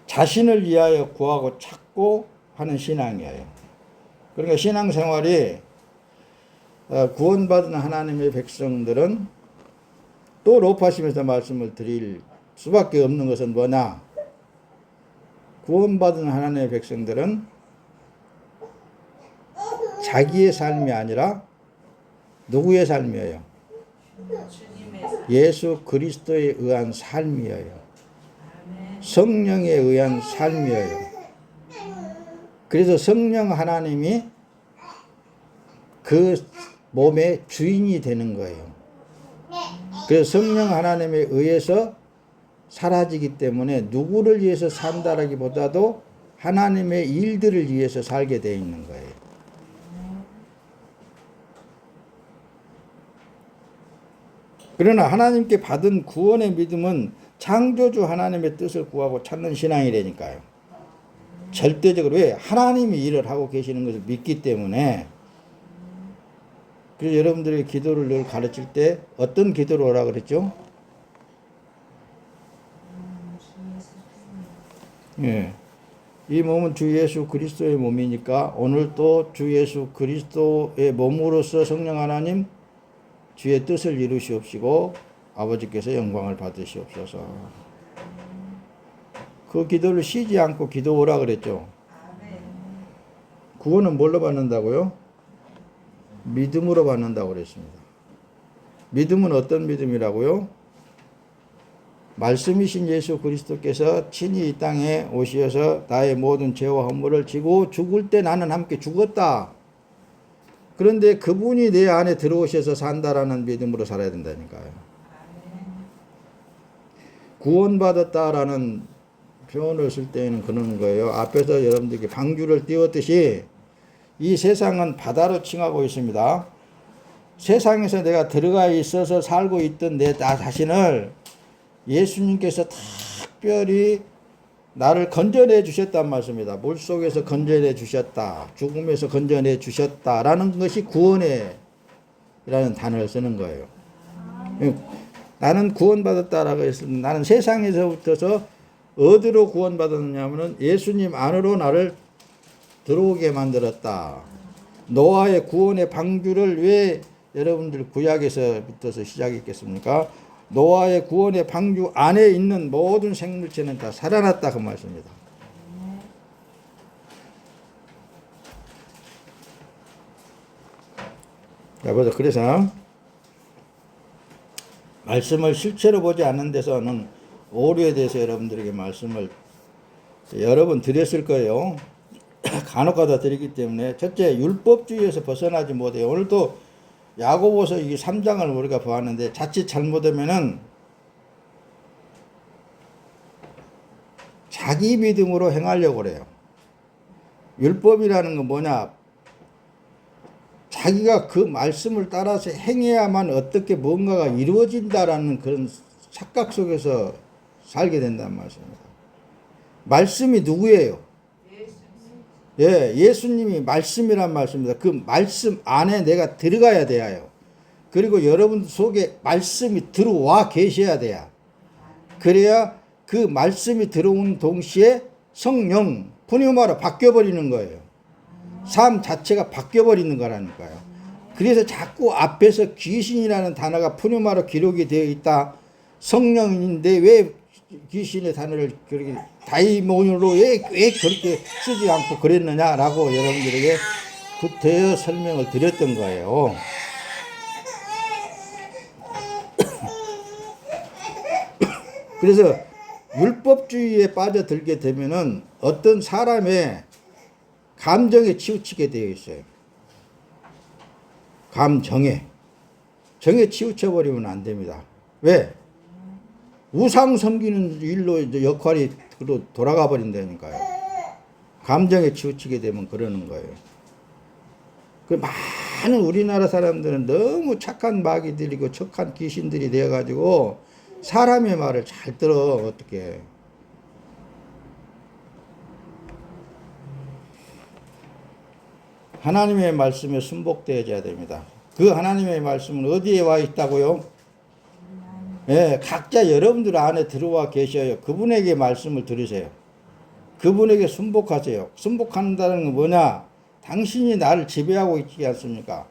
자신을 위하여 구하고 찾고 하는 신앙이에요. 그러니까 신앙생활이 구원받은 하나님의 백성들은 또 로파심에서 말씀을 드릴 수밖에 없는 것은 뭐냐? 구원받은 하나님의 백성들은 자기의 삶이 아니라 누구의 삶이에요? 예수 그리스도에 의한 삶이에요. 성령에 의한 삶이에요. 그래서 성령 하나님이 그 몸의 주인이 되는 거예요. 그래서 성령 하나님에 의해서 사라지기 때문에 누구를 위해서 산다라기보다도 하나님의 일들을 위해서 살게 되어 있는 거예요. 그러나 하나님께 받은 구원의 믿음은 창조주 하나님의 뜻을 구하고 찾는 신앙이라니까요. 절대적으로 왜? 하나님이 일을 하고 계시는 것을 믿기 때문에. 그래서 여러분들의 기도를 늘 가르칠 때 어떤 기도를 하라 그랬죠? 예. 이 몸은 주 예수 그리스도의 몸이니까 오늘 또 주 예수 그리스도의 몸으로서 성령 하나님 주의 뜻을 이루시옵시고 아버지께서 영광을 받으시옵소서. 그 기도를 쉬지 않고 기도하라 그랬죠. 구원은 뭘로 받는다고요? 믿음으로 받는다고 그랬습니다. 믿음은 어떤 믿음이라고요? 말씀이신 예수 그리스도께서 친히 이 땅에 오시어서 나의 모든 죄와 허물을 지고 죽을 때 나는 함께 죽었다. 그런데 그분이 내 안에 들어오셔서 산다라는 믿음으로 살아야 된다니까요. 구원받았다라는 표현을 쓸 때는 그러는 거예요. 앞에서 여러분들께 방주를 띄웠듯이 이 세상은 바다로 칭하고 있습니다. 세상에서 내가 들어가 있어서 살고 있던 내 자신을 예수님께서 특별히 나를 건져내 주셨단 말씀입니다. 물속에서 건져내 주셨다. 죽음에서 건져내 주셨다라는 것이 구원이라는 단어를 쓰는 거예요. 나는 구원받았다라고 했으면 나는 세상에서부터서 어디로 구원받았느냐면은 예수님 안으로 나를 들어오게 만들었다. 노아의 구원의 방주를 왜 여러분들 구약에서부터서 시작했겠습니까? 노아의 구원의 방주 안에 있는 모든 생물체는 다 살아났다 그 말씀입니다. 그래서 말씀을 실체로 보지 않는 데서는 오류에 대해서 여러분들에게 말씀을 여러 번 드렸을 거예요. 간혹가다 드리기 때문에 첫째 율법주의에서 벗어나지 못해요. 오늘도 야고보서 이 3장을 우리가 보았는데 자칫 잘못하면은 자기 믿음으로 행하려고 그래요. 율법이라는 건 뭐냐? 자기가 그 말씀을 따라서 행해야만 어떻게 뭔가가 이루어진다라는 그런 착각 속에서 살게 된다는 말씀입니다. 말씀이 누구예요? 예, 예수님이 말씀이란 말씀입니다. 그 말씀 안에 내가 들어가야 돼요. 그리고 여러분 속에 말씀이 들어와 계셔야 돼요. 그래야 그 말씀이 들어온 동시에 성령, 푸니마로 바뀌어버리는 거예요. 삶 자체가 바뀌어버리는 거라니까요. 그래서 자꾸 앞에서 귀신이라는 단어가 푸니마로 기록이 되어 있다. 성령인데 왜 귀신의 단어를 그렇게 다이몬으로 왜 그렇게 쓰지 않고 그랬느냐라고 여러분들에게 구태여 설명을 드렸던 거예요. 그래서 율법주의에 빠져들게 되면은 어떤 사람의 감정에 치우치게 되어 있어요. 감정에. 정에 치우쳐버리면 안 됩니다. 왜? 우상 섬기는 일로 이제 역할이 돌아가 버린다니까요. 감정에 치우치게 되면 그러는 거예요. 그 많은 우리나라 사람들은 너무 착한 마귀들이고 착한 귀신들이 되어가지고 사람의 말을 잘 들어. 어떻게? 하나님의 말씀에 순복되어야 됩니다. 그 하나님의 말씀은 어디에 와 있다고요? 예, 각자 여러분들 안에 들어와 계셔요. 그분에게 말씀을 들으세요. 그분에게 순복하세요. 순복한다는 건 뭐냐? 당신이 나를 지배하고 있지 않습니까?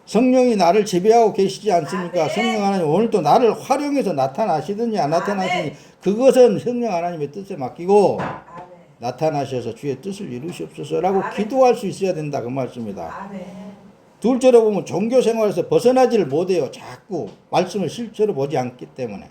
성령이 나를 지배하고 계시지 않습니까? 성령 하나님 오늘도 나를 활용해서 나타나시든지 안 나타나시든지 그것은 성령 하나님의 뜻에 맡기고 나타나셔서 주의 뜻을 이루시옵소서라고 기도할 수 있어야 된다 그 말씀입니다. 둘째로 보면 종교생활에서 벗어나지를 못해요. 자꾸 말씀을 실제로 보지 않기 때문에.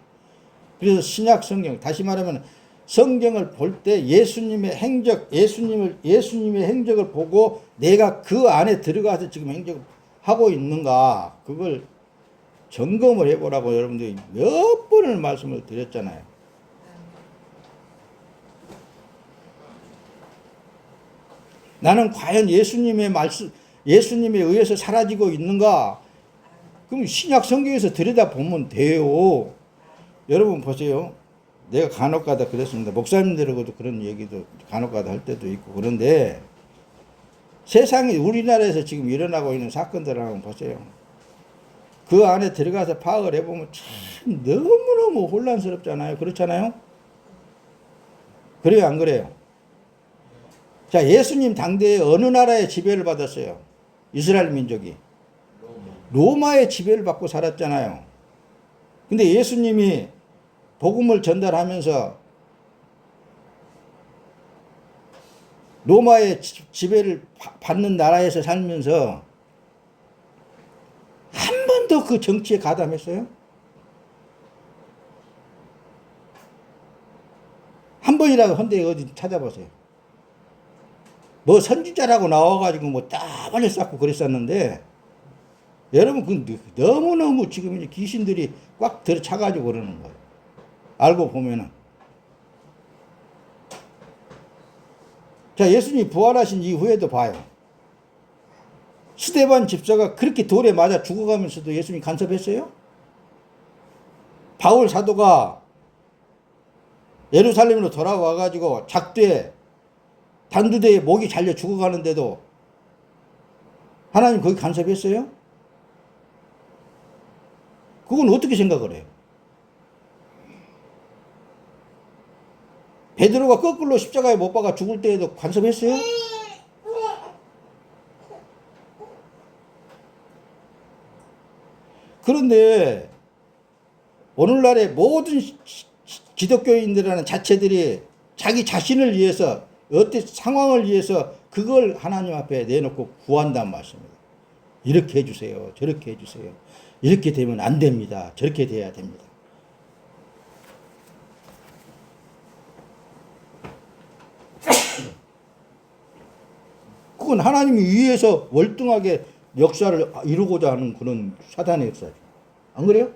그래서 신약 성경, 다시 말하면 성경을 볼 때 예수님의 행적, 예수님의 행적을 보고 내가 그 안에 들어가서 지금 행적을 하고 있는가, 그걸 점검을 해보라고 여러분들이 몇 번을 말씀을 드렸잖아요. 나는 과연 예수님의 말씀, 예수님에 의해서 사라지고 있는가? 그럼 신약 성경에서 들여다보면 돼요. 여러분 보세요. 내가 간혹가다 그랬습니다. 목사님들하고도 그런 얘기도 간혹가다 할 때도 있고 그런데 세상에 우리나라에서 지금 일어나고 있는 사건들을 한번 보세요. 그 안에 들어가서 파악을 해보면 참 너무너무 혼란스럽잖아요. 그렇잖아요? 그래요, 안 그래요? 자, 예수님 당대에 어느 나라의 지배를 받았어요? 이스라엘 민족이. 로마의 지배를 받고 살았잖아요. 근데 예수님이 복음을 전달하면서 로마의 지배를 받는 나라에서 살면서 한 번도 그 정치에 가담했어요? 한 번이라도 헌데 어디 찾아보세요. 뭐 선지자라고 나와가지고 뭐 따발려 쌓고 그랬었는데 여러분 그 너무너무 지금 이제 귀신들이 꽉 들어차가지고 그러는 거예요. 알고 보면은. 자, 예수님이 부활하신 이후에도 봐요. 스데반 집사가 그렇게 돌에 맞아 죽어가면서도 예수님 간섭했어요? 바울 사도가 예루살렘으로 돌아와가지고 작두에 단두대에 목이 잘려 죽어가는데도 하나님 거기 간섭했어요? 그건 어떻게 생각을 해요? 베드로가 거꾸로 십자가에 못 박아 죽을 때에도 간섭했어요? 그런데 오늘날의 모든 기독교인들이라는 자체들이 자기 자신을 위해서 어떤 상황을 위해서 그걸 하나님 앞에 내놓고 구한단 말씀입니다. 이렇게 해주세요. 저렇게 해주세요. 이렇게 되면 안 됩니다. 저렇게 돼야 됩니다. 그건 하나님이 위에서 월등하게 역사를 이루고자 하는 그런 사단의 역사죠. 안 그래요?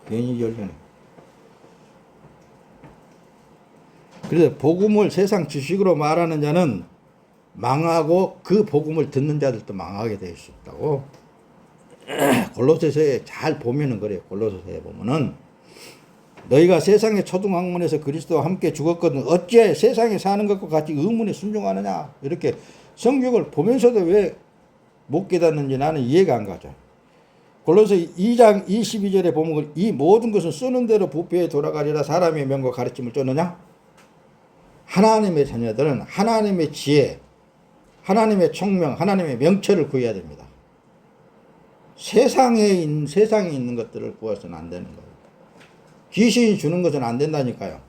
괜히 열리네. 그래서 복음을 세상 지식으로 말하는 자는 망하고 그 복음을 듣는 자들도 망하게 될 수 있다고. 골로새서에 잘 보면은 그래요. 골로새서에 보면은 너희가 세상의 초등학문에서 그리스도와 함께 죽었거든 어찌 세상에 사는 것과 같이 의문에 순종하느냐. 이렇게 성경을 보면서도 왜 못 깨닫는지 나는 이해가 안 가죠. 골로새 2장 22절에 보면 이 모든 것은 쓰는 대로 부패에 돌아가리라 사람의 명과 가르침을 쫓느냐. 하나님의 자녀들은 하나님의 지혜, 하나님의 총명, 하나님의 명철을 구해야 됩니다. 세상에 있는 것들을 구해서는 안 되는 거예요. 귀신이 주는 것은 안 된다니까요.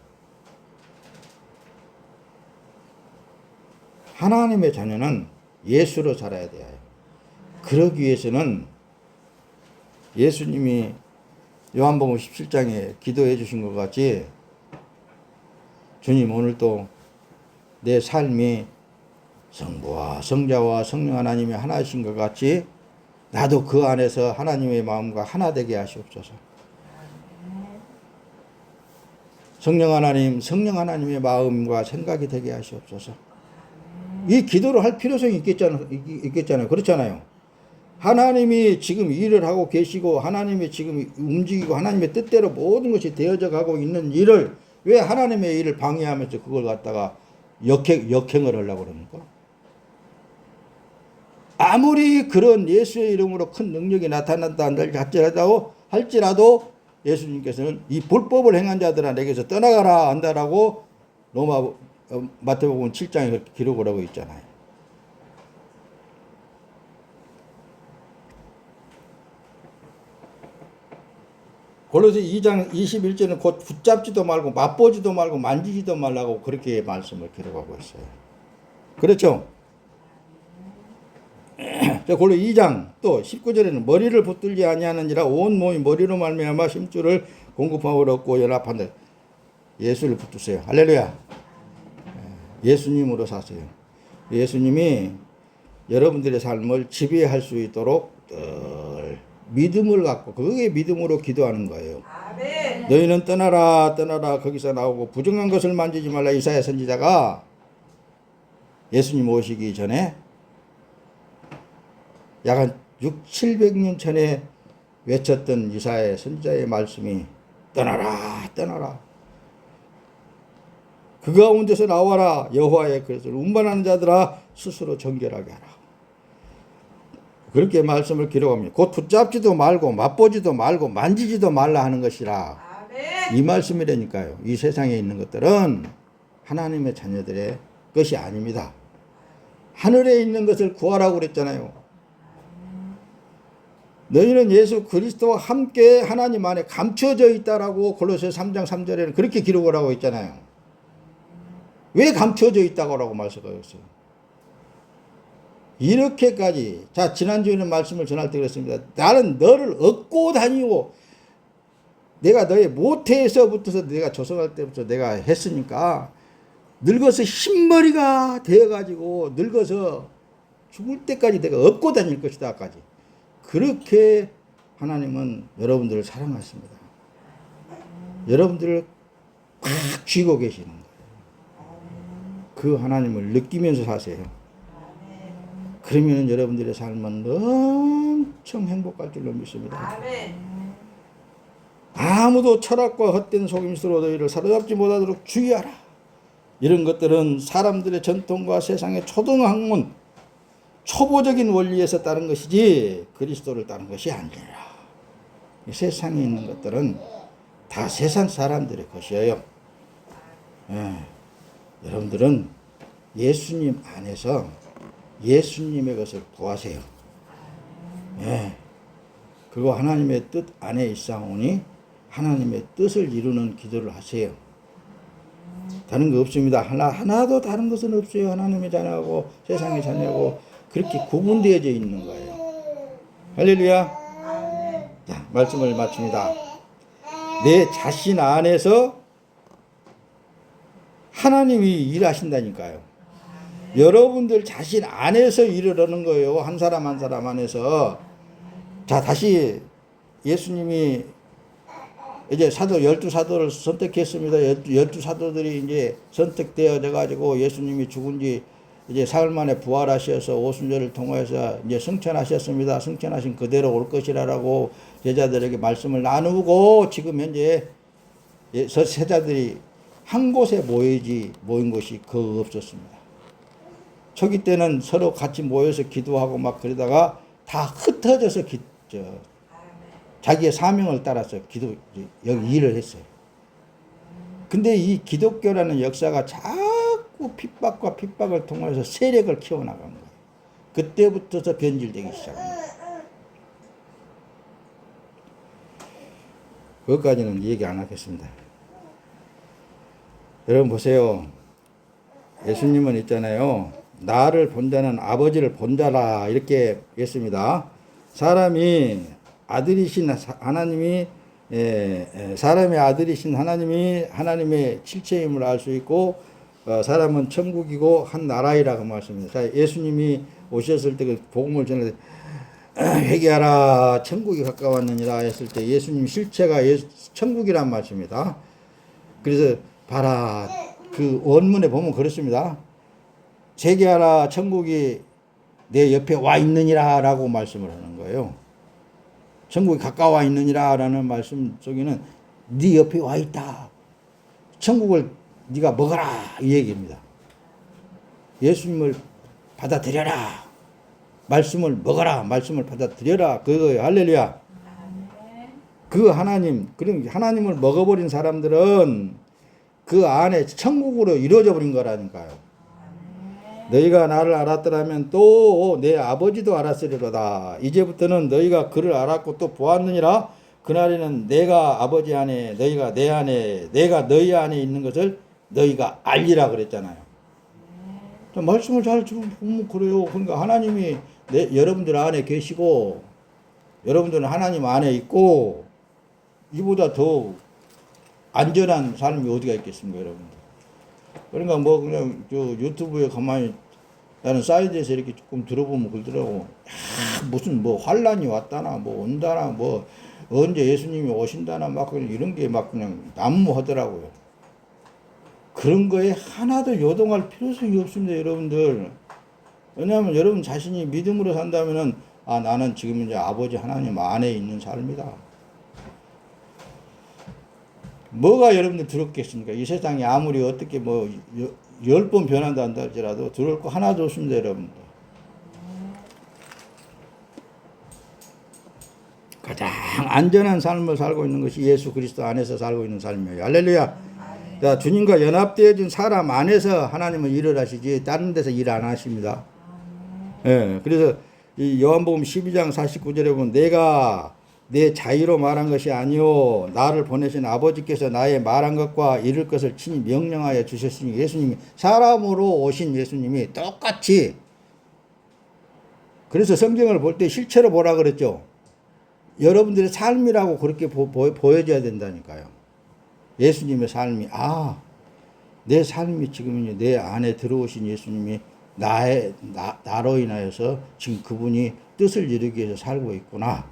하나님의 자녀는 예수로 살아야 돼요. 그러기 위해서는 예수님이 요한복음 17장에 기도해 주신 것 같이 주님 오늘도 내 삶이 성부와 성자와 성령 하나님이 하나이신 것 같이 나도 그 안에서 하나님의 마음과 하나 되게 하시옵소서. 성령 하나님의 마음과 생각이 되게 하시옵소서. 이 기도를 할 필요성이 있겠잖아요. 그렇잖아요. 하나님이 지금 일을 하고 계시고 하나님이 지금 움직이고 하나님의 뜻대로 모든 것이 되어져 가고 있는 일을 왜 하나님의 일을 방해하면서 그걸 갖다가 역행을 하려고 그럽니까? 아무리 그런 예수의 이름으로 큰 능력이 나타난다 할지라도 예수님께서는 이 불법을 행한 자들아 내게서 떠나가라 한다라고 마태복음 7장에 그렇게 기록을 하고 있잖아요. 골로새 2장 21절은 곧 붙잡지도 말고 맛보지도 말고 만지지도 말라고 그렇게 말씀을 기록하고 있어요. 그렇죠? 골로 2장 또 19절에는 머리를 붙들지 아니하느니라 온 몸이 머리로 말미암아 힘줄을 공급함을 얻고 연합한다. 예수를 붙드세요. 할렐루야. 예수님으로 사세요. 예수님이 여러분들의 삶을 지배할 수 있도록 믿음을 갖고 그게 믿음으로 기도하는 거예요. 아멘. 너희는 떠나라 거기서 나오고 부정한 것을 만지지 말라 이사야 선지자가 예수님 오시기 전에 약 한 700년 전에 외쳤던 이사야 선지자의 말씀이 떠나라 떠나라 그 가운데서 나와라 여호와의 그릇을 운반하는 자들아 스스로 정결하게 하라. 그렇게 말씀을 기록합니다. 곧 붙잡지도 말고 맛보지도 말고 만지지도 말라 하는 것이라. 아멘. 이 말씀이라니까요. 이 세상에 있는 것들은 하나님의 자녀들의 것이 아닙니다. 하늘에 있는 것을 구하라고 그랬잖아요. 너희는 예수 그리스도와 함께 하나님 안에 감춰져 있다라고 골로새 3장 3절에는 그렇게 기록을 하고 있잖아요. 왜 감춰져 있다고 말씀하셨어요? 이렇게까지. 자, 지난주에는 말씀을 전할 때 그랬습니다. 나는 너를 얻고 다니고 내가 너의 모태에서부터 내가 조성할 때부터 내가 했으니까 늙어서 흰머리가 되어가지고 늙어서 죽을 때까지 내가 업고 다닐 것이다까지. 그렇게 하나님은 여러분들을 사랑하십니다. 여러분들을 꽉 쥐고 계시는 거예요. 그 하나님을 느끼면서 사세요. 그러면 여러분들의 삶은 엄청 행복할 줄로 믿습니다. 아무도 철학과 헛된 속임수로 너희를 사로잡지 못하도록 주의하라. 이런 것들은 사람들의 전통과 세상의 초등학문, 초보적인 원리에서 따른 것이지 그리스도를 따른 것이 아니라 세상에 있는 것들은 다 세상 사람들의 것이에요. 여러분들은 예수님 안에서 예수님의 것을 구하세요. 그리고 하나님의 뜻 안에 있사오니 하나님의 뜻을 이루는 기도를 하세요. 다른 거 없습니다. 하나도 다른 것은 없어요. 하나님의 자녀하고 세상의 자녀하고 그렇게 구분되어져 있는 거예요. 할렐루야. 자, 말씀을 마칩니다. 내 자신 안에서 하나님이 일하신다니까요. 여러분들 자신 안에서 일을 하는 거예요. 한 사람 한 사람 안에서. 자, 다시 예수님이 이제 사도 12사도를 선택했습니다. 12사도들이 이제 선택되어져 가지고 예수님이 죽은 지 이제 사흘 만에 부활하셔서 오순절을 통해서 이제 승천하셨습니다. 승천하신 그대로 올 것이라고 제자들에게 말씀을 나누고 지금 현재 제자들이 한 곳에 모인 것이 거의 없었습니다. 초기 때는 서로 같이 모여서 기도하고 막 그러다가 다 흩어져서 자기의 사명을 따라서 여기 일을 했어요. 근데 이 기독교라는 역사가 자꾸 핍박과 핍박을 통해서 세력을 키워나간 거예요. 그때부터서 변질되기 시작합니다. 그것까지는 얘기 안 하겠습니다. 여러분 보세요. 예수님은 있잖아요. 나를 본 자는 아버지를 본 자라 이렇게 했습니다. 사람이 아들이신 하나님이 사람의 아들이신 하나님이 하나님의 실체임을 알 수 있고 사람은 천국이고 한 나라이라고 말씀합니다. 자, 예수님이 오셨을 때 그 복음을 전해 회개하라 천국이 가까웠느니라 했을 때 예수님 실체가 천국이란 말씀입니다. 그래서 봐라 그 원문에 보면 그렇습니다. 회개하라 천국이 내 옆에 와 있느니라 라고 말씀을 하는 거예요. 천국이 가까워 있느니라 라는 말씀 속에는 네 옆에 와 있다. 천국을 네가 먹어라 이 얘기입니다. 예수님을 받아들여라. 말씀을 먹어라. 말씀을 받아들여라. 그거예요. 할렐루야. 그 하나님, 그럼 하나님을 먹어버린 사람들은 그 안에 천국으로 이루어져 버린 거라니까요. 너희가 나를 알았더라면 또 내 아버지도 알았으리로다. 이제부터는 너희가 그를 알았고 또 보았느니라. 그날에는 내가 아버지 안에 너희가 내 안에 내가 너희 안에 있는 것을 너희가 알리라 그랬잖아요. 말씀을 잘 보면 그래요. 그러니까 하나님이 여러분들 안에 계시고 여러분들은 하나님 안에 있고 이보다 더 안전한 삶이 어디가 있겠습니까, 여러분들? 그러니까 뭐 그냥 저 유튜브에 가만히 나는 사이드에서 이렇게 조금 들어보면 그러더라고. 무슨 뭐 환란이 왔다나 뭐 온다나 뭐 언제 예수님이 오신다나 막 이런 게 막 그냥 난무하더라고요. 그런 거에 하나도 요동할 필요성이 없습니다, 여러분들. 왜냐하면 여러분 자신이 믿음으로 산다면은 나는 지금 이제 아버지 하나님 안에 있는 삶이다. 뭐가 여러분들 두렵겠습니까? 이 세상이 아무리 어떻게 뭐 10번 변한다 한다 할지라도 두려울 거 하나도 없습니다, 여러분들. 가장 안전한 삶을 살고 있는 것이 예수 그리스도 안에서 살고 있는 삶이에요. 할렐루야. 자, 주님과 연합되어진 사람 안에서 하나님은 일을 하시지 다른 데서 일 안 하십니다. 예, 그래서 이 요한복음 12장 49절에 보면 내가 내 자유로 말한 것이 아니요 나를 보내신 아버지께서 나의 말한 것과 이룰 것을 친히 명령하여 주셨으니 예수님이 사람으로 오신 예수님이 똑같이 그래서 성경을 볼 때 실체로 보라 그랬죠. 여러분들의 삶이라고 그렇게 보여져야 된다니까요. 예수님의 삶이 내 삶이 지금 내 안에 들어오신 예수님이 나로 인하여서 지금 그분이 뜻을 이루기 위해서 살고 있구나.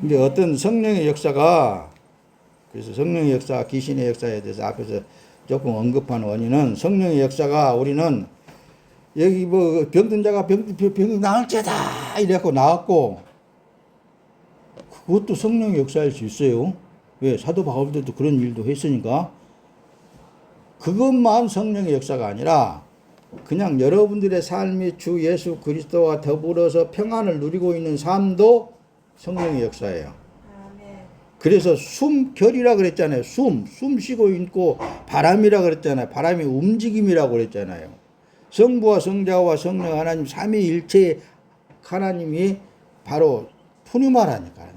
근데 어떤 성령의 역사가 그래서 성령의 역사, 귀신의 역사에 대해서 앞에서 조금 언급한 원인은 성령의 역사가 우리는 여기 뭐 병든 자가 병이 나을지어다 이래갖고 나왔고 그것도 성령의 역사일 수 있어요. 왜? 사도 바울도 그런 일도 했으니까. 그것만 성령의 역사가 아니라 그냥 여러분들의 삶이 주 예수 그리스도와 더불어서 평안을 누리고 있는 삶도 성령의 역사예요. 그래서 숨결이라 그랬잖아요. 숨 쉬고 있고 바람이라 그랬잖아요. 바람이 움직임이라고 그랬잖아요. 성부와 성자와 성령 하나님 삼위일체 하나님이 바로 푸뉴마라니까요.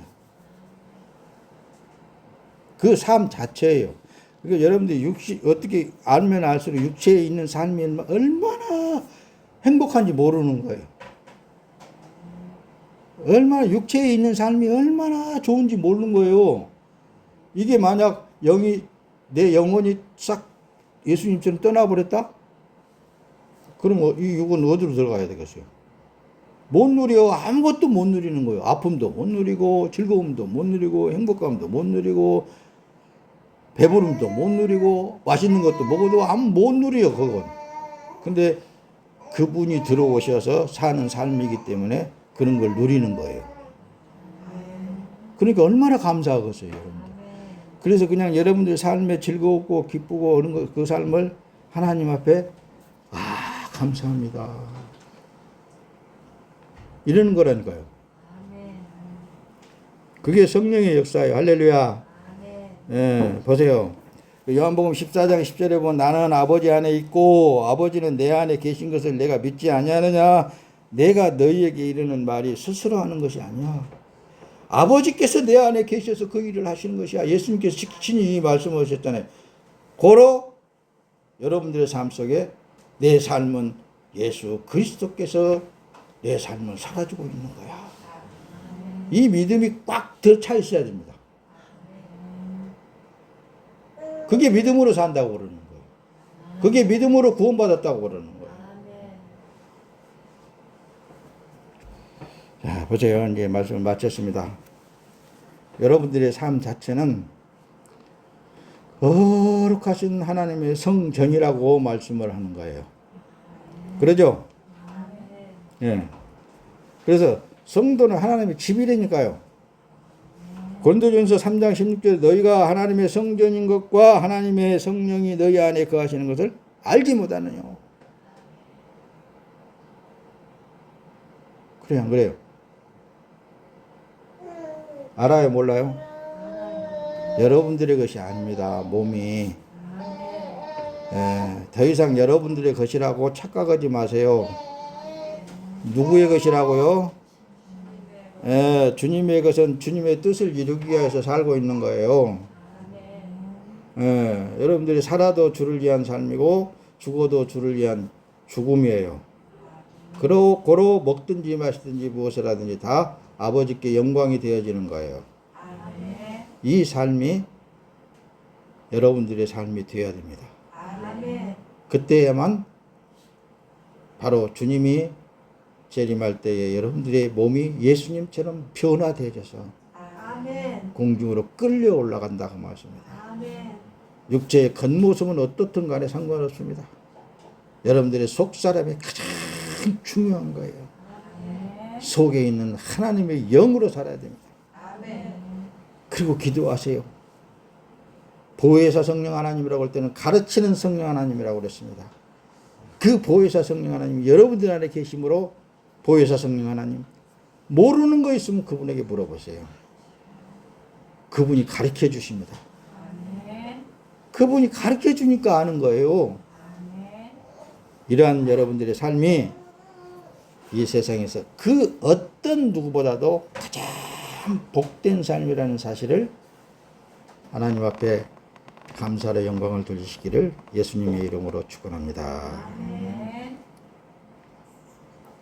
그 삶 자체예요. 그러니까 여러분들이 어떻게 알면 알수록 육체에 있는 삶이 얼마나 행복한지 모르는 거예요. 얼마나 육체에 있는 삶이 얼마나 좋은지 모르는 거예요. 이게 만약 내 영혼이 싹 예수님처럼 떠나버렸다? 그럼 이 육은 어디로 들어가야 되겠어요? 못 누려. 아무것도 못 누리는 거예요. 아픔도 못 누리고 즐거움도 못 누리고 행복감도 못 누리고 배부름도 못 누리고 맛있는 것도 먹어도 아무 못 누려요. 그건. 근데 그분이 들어오셔서 사는 삶이기 때문에 그런 걸 누리는 거예요. 그러니까 얼마나 감사하겠어요, 여러분들. 그래서 그냥 여러분들 삶에 즐겁고 기쁘고 그런 거, 그 삶을 하나님 앞에 감사합니다. 이러는 거라니까요. 그게 성령의 역사예요. 할렐루야. 예, 보세요. 요한복음 14장 10절에 보면 나는 아버지 안에 있고 아버지는 내 안에 계신 것을 내가 믿지 아니하느냐. 내가 너희에게 이르는 말이 스스로 하는 것이 아니야. 아버지께서 내 안에 계셔서 그 일을 하시는 것이야. 예수님께서 친히 이 말씀을 하셨잖아요. 고로 여러분들의 삶 속에 내 삶은 예수 그리스도께서 내 삶을 살아주고 있는 거야. 이 믿음이 꽉 들어차 있어야 됩니다. 그게 믿음으로 산다고 그러는 거예요. 그게 믿음으로 구원받았다고 그러는 거예요. 자, 보세요. 이제 말씀을 마쳤습니다. 여러분들의 삶 자체는 거룩하신 하나님의 성전이라고 말씀을 하는 거예요. 그러죠? 예. 그래서 성도는 하나님의 집이라니까요. 고린도전서 3장 16절에 너희가 하나님의 성전인 것과 하나님의 성령이 너희 안에 거하시는 것을 알지 못하느냐. 그래요, 안 그래요? 알아요, 몰라요? 여러분들의 것이 아닙니다. 몸이. 더 이상 여러분들의 것이라고 착각하지 마세요. 누구의 것이라고요? 주님의 것은 주님의 뜻을 이루기 위해서 살고 있는 거예요. 여러분들이 살아도 주를 위한 삶이고 죽어도 주를 위한 죽음이에요. 고로 먹든지 마시든지 무엇을 하든지 다 아버지께 영광이 되어지는 거예요. 이 삶이 여러분들의 삶이 되어야 됩니다. 그때야만 바로 주님이 재림할 때에 여러분들의 몸이 예수님처럼 변화되어져서 공중으로 끌려 올라간다고 말씀합니다. 육체의 겉모습은 어떻든 간에 상관없습니다. 여러분들의 속사람이 가장 중요한 거예요. 속에 있는 하나님의 영으로 살아야 됩니다. 그리고 기도하세요. 보혜사 성령 하나님이라고 할 때는 가르치는 성령 하나님이라고 그랬습니다. 그 보혜사 성령 하나님 여러분들 안에 계심으로 보혜사 성령 하나님 모르는 거 있으면 그분에게 물어보세요. 그분이 가르쳐 주십니다. 그분이 가르쳐 주니까 아는 거예요. 이러한 여러분들의 삶이 이 세상에서 그 어떤 누구보다도 가장 복된 삶이라는 사실을 하나님 앞에 감사로 영광을 돌리시기를 예수님의 이름으로 축원합니다.